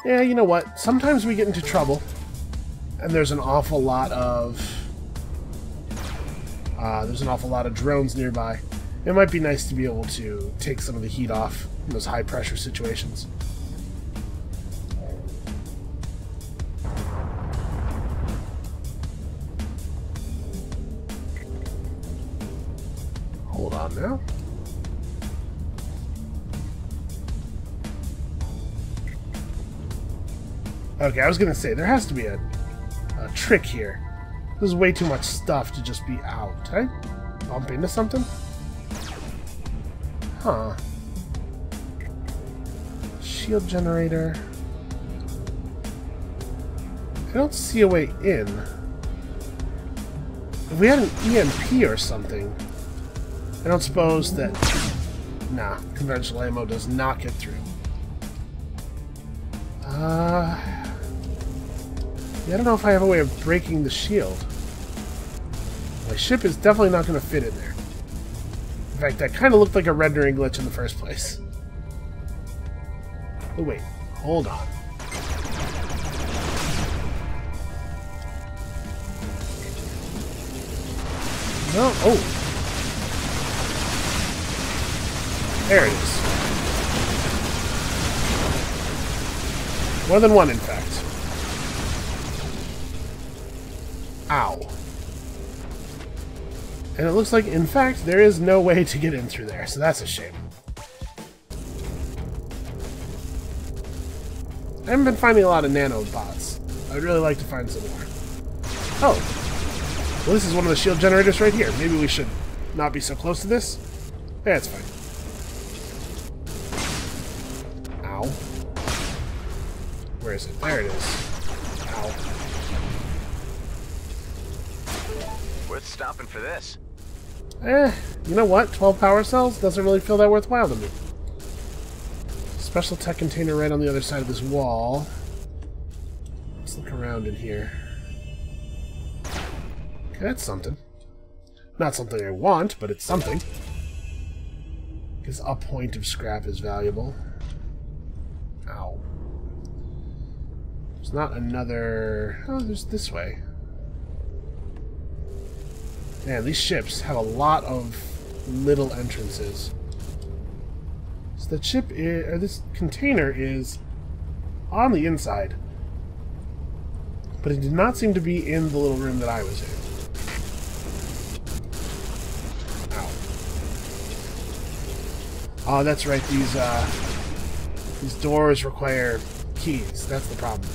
Yeah, you know what? Sometimes we get into trouble, and there's an awful lot of drones nearby. It might be nice to be able to take some of the heat off in those high pressure situations. Hold on now. Okay, I was gonna say, there has to be a trick here. There's way too much stuff to just be out. Did I bump into something? Huh. Shield generator. I don't see a way in. If we had an EMP or something, I don't suppose that... Nah, conventional ammo does not get through. Yeah, I don't know if I have a way of breaking the shield. My ship is definitely not going to fit in there. In fact, that kind of looked like a rendering glitch in the first place. Oh, wait. Hold on. No. Oh. There it is. More than one, in fact. Ow. And it looks like, in fact, there is no way to get in through there, so that's a shame. I haven't been finding a lot of Nanobots. I'd really like to find some more. Oh. Well, this is one of the shield generators right here. Maybe we should not be so close to this? Yeah, it's fine. Ow. Where is it? There it is. Ow. Worth stopping for this. You know what? 12 power cells doesn't really feel that worthwhile to me. Special tech container right on the other side of this wall. Let's look around in here. Okay, that's something. Not something I want, but it's something. Because a point of scrap is valuable. Ow. There's not another... Oh, there's this way. Man, these ships have a lot of little entrances. So the ship is... Or this container is on the inside. But it did not seem to be in the little room that I was in. Oh, that's right. These doors require keys. That's the problem.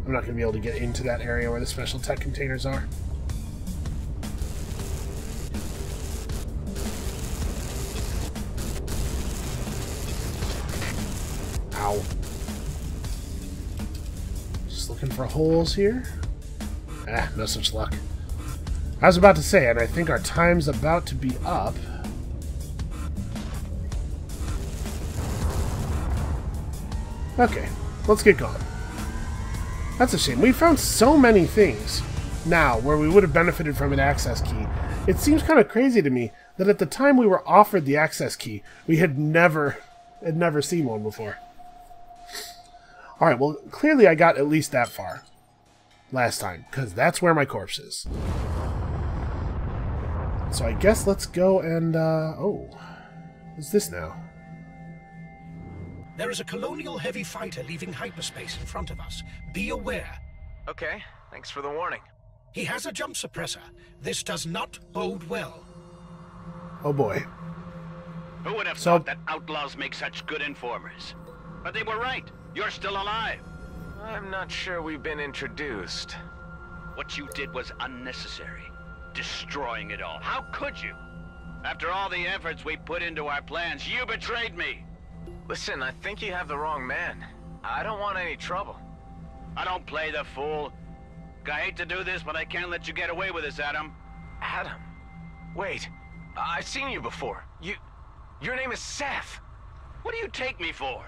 I'm not going to be able to get into that area where the special tech containers are. Ow. Just looking for holes here. Ah, no such luck. I was about to say, and I think our time's about to be up. Okay, let's get going. That's a shame. We found so many things now where we would have benefited from an access key. It seems kind of crazy to me that at the time we were offered the access key, we had never seen one before. Alright, well, clearly I got at least that far last time, because that's where my corpse is. So I guess let's go and, oh, what's this now? There is a Colonial heavy fighter leaving hyperspace in front of us. Be aware. Okay, thanks for the warning. He has a jump suppressor. This does not bode well. Oh boy. Who would have thought that outlaws make such good informers? But they were right. You're still alive. I'm not sure we've been introduced. What you did was unnecessary. Destroying it all. How could you? After all the efforts we put into our plans, you betrayed me. Listen, I think you have the wrong man. I don't want any trouble. I don't play the fool. I hate to do this, but I can't let you get away with this, Adam. Adam? Wait, I've seen you before. Your name is Seth. What do you take me for?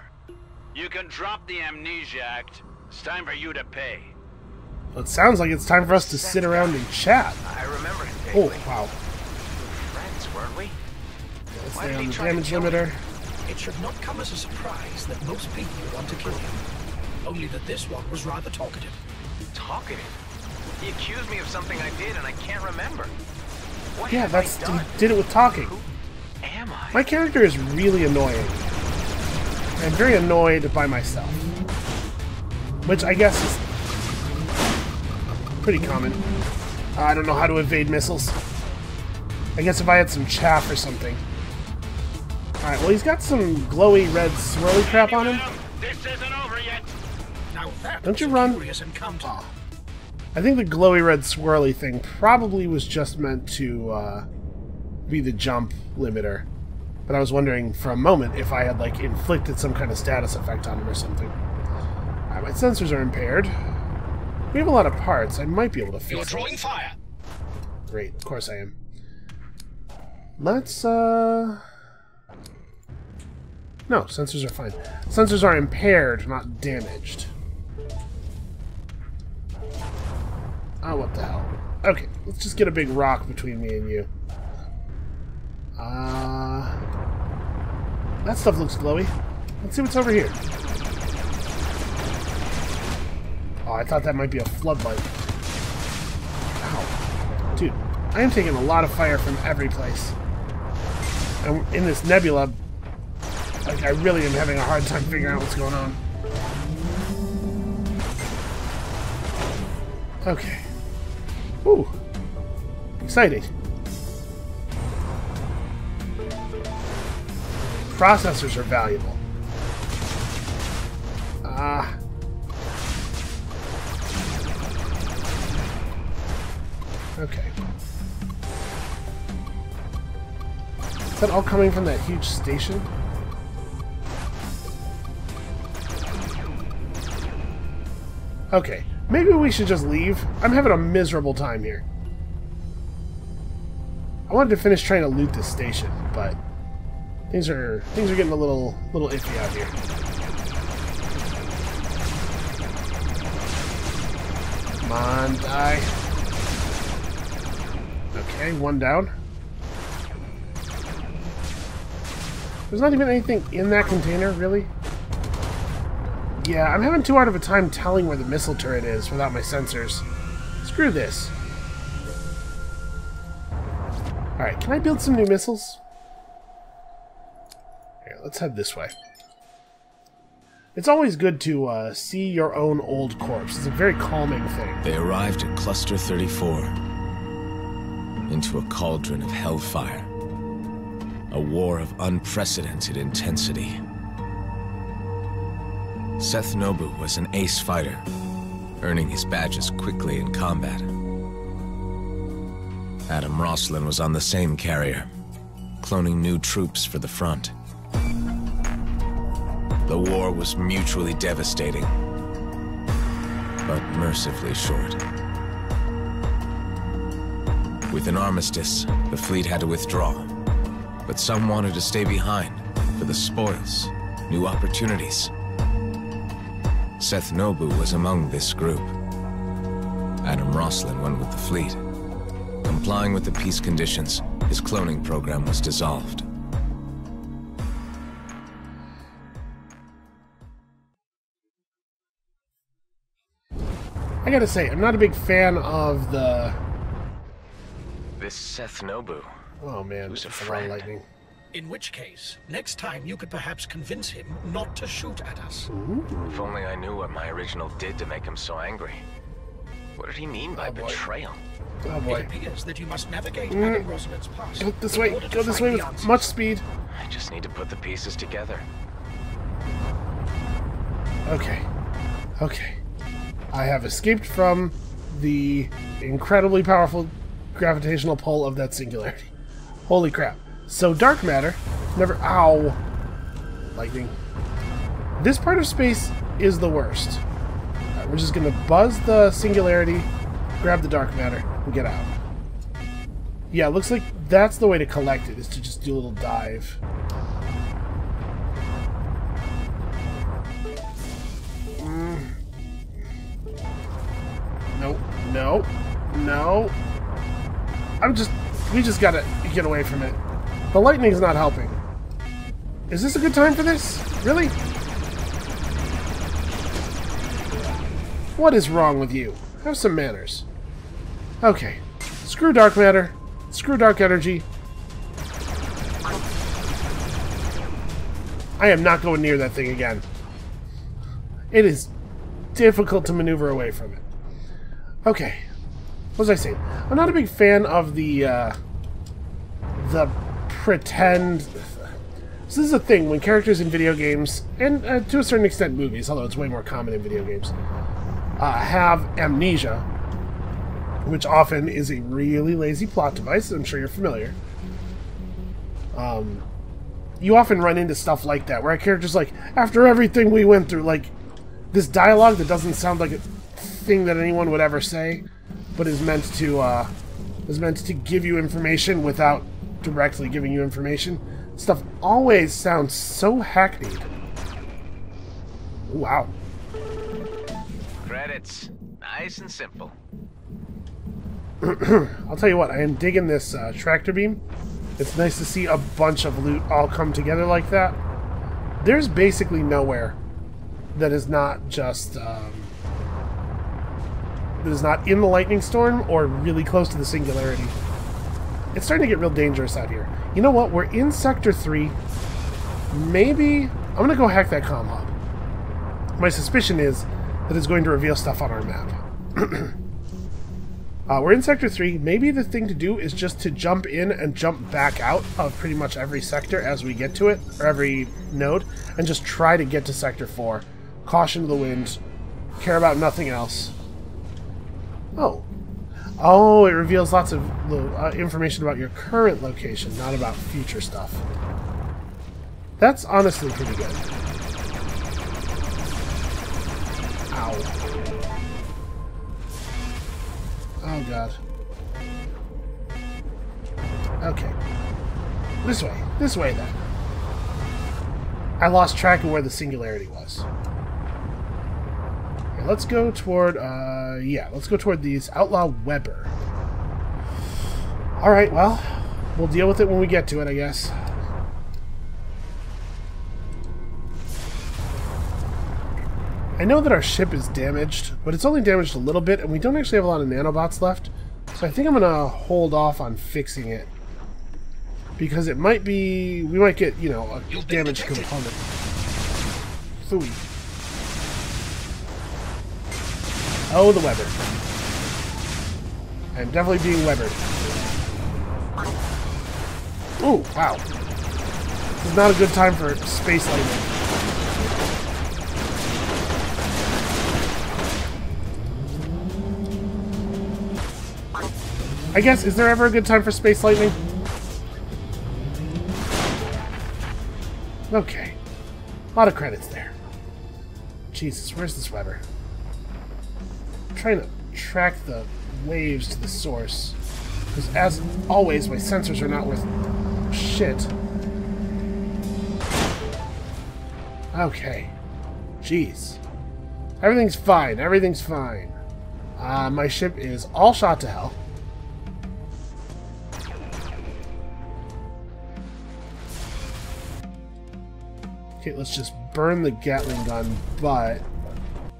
You can drop the Amnesia Act. It's time for you to pay. Well, it sounds like it's time for us to sit around and chat. I remember him Oh, vaguely. wow. Friends, weren't we? Let's Why stay did on he the try to damage kill me? limiter. It should not come as a surprise that most people want to kill him. Only that this one was rather talkative. Talkative? He accused me of something I did and I can't remember. What Yeah, have that's I done? he did it with talking. Who am I? My character is really annoying. I'm very annoyed by myself. Which I guess is pretty common. I don't know how to evade missiles. I guess if I had some chaff or something. Alright, well he's got some glowy red swirly crap on him. This isn't over yet. Now that Don't you was a run? curious encounter. I think the glowy red swirly thing probably was just meant to be the jump limiter. But I was wondering for a moment if I had like inflicted some kind of status effect on him or something. Alright, my sensors are impaired. We have a lot of parts. I might be able to fix You're it. drawing fire. Great, of course I am. Let's, No, sensors are fine. Sensors are impaired, not damaged. Oh, what the hell. Okay, let's just get a big rock between me and you. That stuff looks glowy. Let's see what's over here. Oh, I thought that might be a floodlight. Ow. Dude, I am taking a lot of fire from every place. And in this nebula, like, I really am having a hard time figuring out what's going on. Okay. Ooh. Exciting. Processors are valuable. Okay. Is that all coming from that huge station? Okay. Maybe we should just leave. I'm having a miserable time here. I wanted to finish trying to loot this station, but things are getting a little iffy out here. Come on, die. Okay, one down. There's not even anything in that container, really? Yeah, I'm having too hard of a time telling where the missile turret is without my sensors. Screw this. Alright, can I build some new missiles? Here, let's head this way. It's always good to see your own old corpse. It's a very calming thing. They arrived at Cluster 34. Into a cauldron of hellfire. A war of unprecedented intensity. Seth Nobu was an ace fighter, earning his badges quickly in combat. Adam Roslin was on the same carrier, cloning new troops for the front. The war was mutually devastating, but mercifully short. With an armistice, the fleet had to withdraw, but some wanted to stay behind for the spoils, new opportunities. Seth Nobu was among this group. Adam Roslin went with the fleet. Complying with the peace conditions, his cloning program was dissolved. I gotta say, I'm not a big fan of the... This Seth Nobu. Oh man, Who's a it's a lot of friend? lightning. In which case, next time you could perhaps convince him not to shoot at us. If only I knew what my original did to make him so angry. What did he mean by betrayal? Oh It boy. appears that you must navigate Adam Rosalin's past. Go this in way, order to go this find way the with answers. much speed. I just need to put the pieces together. Okay. Okay. I have escaped from the incredibly powerful gravitational pull of that singularity. Holy crap. So dark matter never... Ow! Lightning. This part of space is the worst. Alright, we're just gonna buzz the singularity, grab the dark matter, and get out. Yeah, it looks like that's the way to collect it, is to just do a little dive. Nope. No. No. We just gotta get away from it. The lightning's not helping. Is this a good time for this? Really? What is wrong with you? Have some manners. Okay. Screw dark matter. Screw dark energy. I am not going near that thing again. It is difficult to maneuver away from it. Okay. What was I saying? I'm not a big fan of the pretend... So this is a thing when characters in video games, and to a certain extent movies, although it's way more common in video games, have amnesia, which often is a really lazy plot device. I'm sure you're familiar. You often run into stuff like that, where a character's like, after everything we went through, like, this dialogue that doesn't sound like a thing that anyone would ever say, but is meant to give you information without directly giving you information. Stuff always sounds so hackneyed. Wow. Credits. Nice and simple. I'll tell you what, I am digging this tractor beam. It's nice to see a bunch of loot all come together like that. There's basically nowhere that is not just that is not in the lightning storm or really close to the singularity. It's starting to get real dangerous out here. You know what? We're in Sector 3. Maybe... I'm going to go hack that comm hub. My suspicion is that it's going to reveal stuff on our map. We're in Sector 3. Maybe the thing to do is just to jump in and jump back out of pretty much every sector as we get to it, or every node, and just try to get to Sector 4. Caution to the wind. Care about nothing else. Oh. Oh, it reveals lots of information about your current location, not about future stuff. That's honestly pretty good. Ow. Oh, God. Okay. This way. This way, then. I lost track of where the singularity was. Okay, let's go toward, yeah, let's go toward these. Outlaw Weber. Alright, well, we'll deal with it when we get to it, I guess. I know that our ship is damaged, but it's only damaged a little bit, and we don't actually have a lot of nanobots left. So I think I'm going to hold off on fixing it. Because it might be... we might get, you know, a damaged component. Phooey. Oh, the Weber. I'm definitely being Webered. Ooh, wow. This is not a good time for space lightning. I guess, is there ever a good time for space lightning? Okay. A lot of credits there. Jesus, where's this Weber? I'm trying to track the waves to the source. Because as always, my sensors are not worth shit. Okay. Jeez. Everything's fine. Everything's fine. My ship is all shot to hell. Okay, let's just burn the Gatling gun, but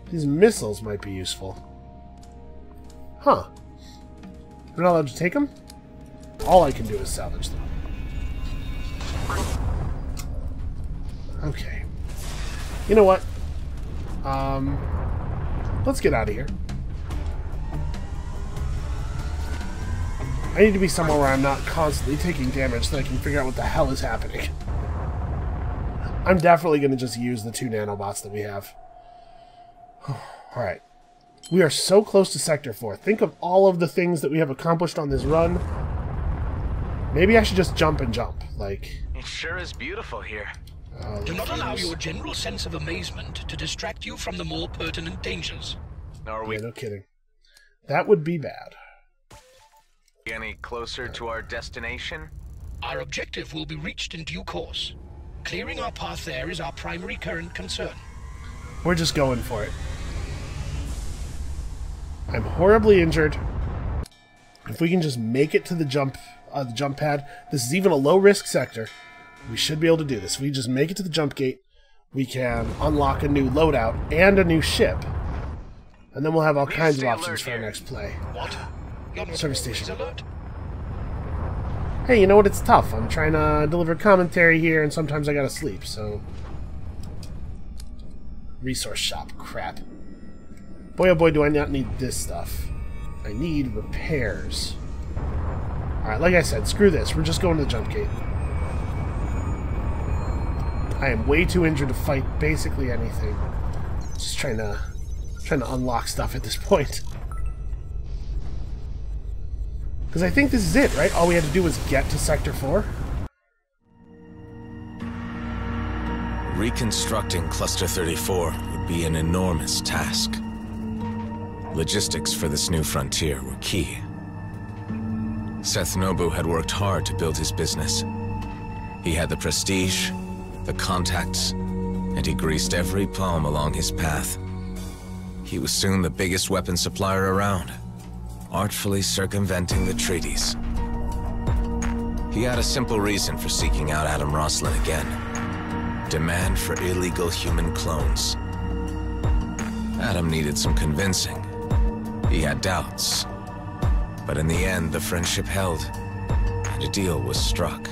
these missiles might be useful. Huh. I'm not allowed to take them? All I can do is salvage them. Okay. You know what? Let's get out of here. I need to be somewhere where I'm not constantly taking damage so I can figure out what the hell is happening. I'm definitely going to just use the 2 nanobots that we have. Alright. We are so close to Sector 4. Think of all of the things that we have accomplished on this run. Maybe I should just jump and jump. Like... It sure is beautiful here. Do not allow your general sense of amazement to distract you from the more pertinent dangers. Are we Yeah, no kidding. That would be bad. any closer to our destination? Our objective will be reached in due course. Clearing our path there is our primary current concern. We're just going for it. I'm horribly injured. If we can just make it to the jump pad, this is even a low-risk sector. We should be able to do this. If we just make it to the jump gate, we can unlock a new loadout and a new ship. And then we'll have all kinds of options for our next play. What? You're not Service always station. alert? Hey, you know what? It's tough. I'm trying to deliver commentary here, and sometimes I gotta sleep, so... Resource shop. Crap. Boy, oh boy, do I not need this stuff. I need repairs. Alright, like I said, screw this. We're just going to the jump gate. I am way too injured to fight basically anything. Just trying to unlock stuff at this point. Because I think this is it, right? All we had to do was get to Sector 4. Reconstructing Cluster 34 would be an enormous task. Logistics for this new frontier were key. Seth Nobu had worked hard to build his business. He had the prestige, the contacts, and he greased every palm along his path. He was soon the biggest weapon supplier around, artfully circumventing the treaties. He had a simple reason for seeking out Adam Roslin again: demand for illegal human clones. Adam needed some convincing. He had doubts, but in the end the friendship held, and a deal was struck.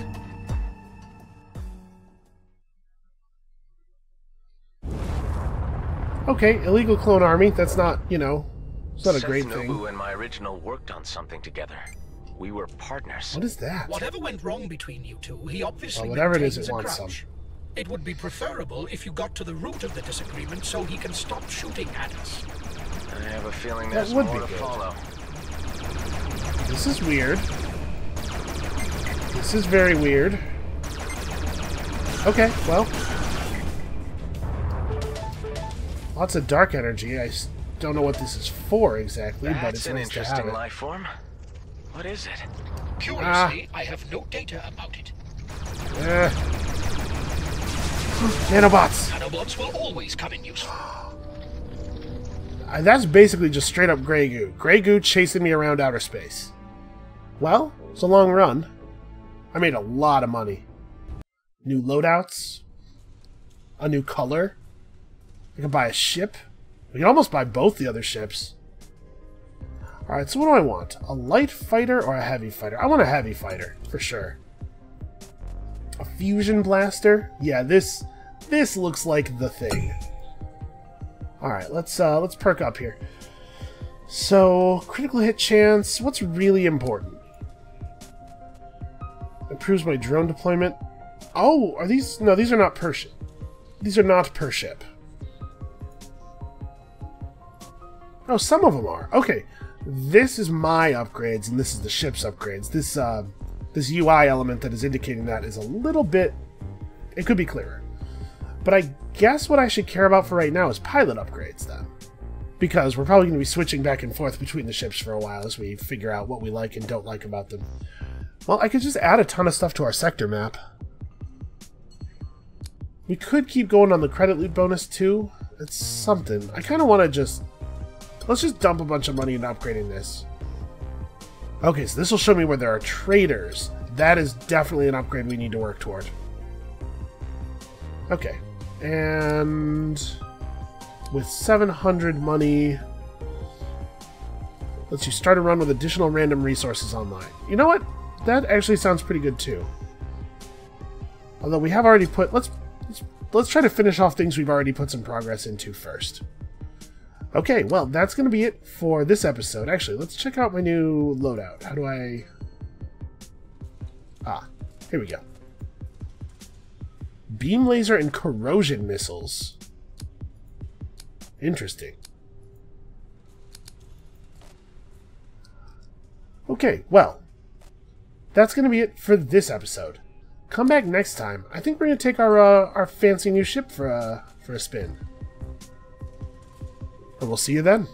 Okay, illegal clone army. That's not, you know, it's not a Seth great Nobu thing. and my original worked on something together. We were partners. What is that? Whatever went wrong between you two, he obviously Well, whatever it is, maintains it a wants grudge. some. It would be preferable if you got to the root of the disagreement so he can stop shooting at us. I have a feeling That there's would more be to good. follow. This is weird. This is very weird. Okay, well. Lots of dark energy. I don't know what this is for exactly, but That's it's an nice to have interesting it. life form. What is it? Curiously, I have no data about it. Nanobots! Nanobots will always come in useful. That's basically just straight up Grey Goo. Grey Goo chasing me around outer space. Well, It's a long run. I made a lot of money. New loadouts. A new color. I can buy a ship. We can almost buy both the other ships. Alright, so what do I want? A light fighter or a heavy fighter? I want a heavy fighter, for sure. A fusion blaster? Yeah, this looks like the thing. Alright, let's perk up here. So, critical hit chance, what's really important? Improves my drone deployment. Oh, are these? No, these are not per ship. These are not per ship. Oh, some of them are. Okay, this is my upgrades, and this is the ship's upgrades. This UI element that is indicating that is a little bit... It could be clearer. But I guess what I should care about for right now is pilot upgrades, then. Because we're probably going to be switching back and forth between the ships for a while as we figure out what we like and don't like about them. Well, I could just add a ton of stuff to our sector map. We could keep going on the credit loot bonus, too. It's something. I kind of want to just... Let's just dump a bunch of money into upgrading this. Okay, so this will show me where there are traders. That is definitely an upgrade we need to work toward. Okay. And... with 700 money... Let's see, start a run with additional random resources online. You know what? That actually sounds pretty good, too. Although we have already put... Let's try to finish off things we've already put some progress into first. Okay, well, that's going to be it for this episode. Actually, let's check out my new loadout. How do I... Ah, here we go. Beam laser and corrosion missiles. Interesting. Okay, well, that's going to be it for this episode. Come back next time. I think we're going to take our fancy new ship for a spin. And we'll see you then.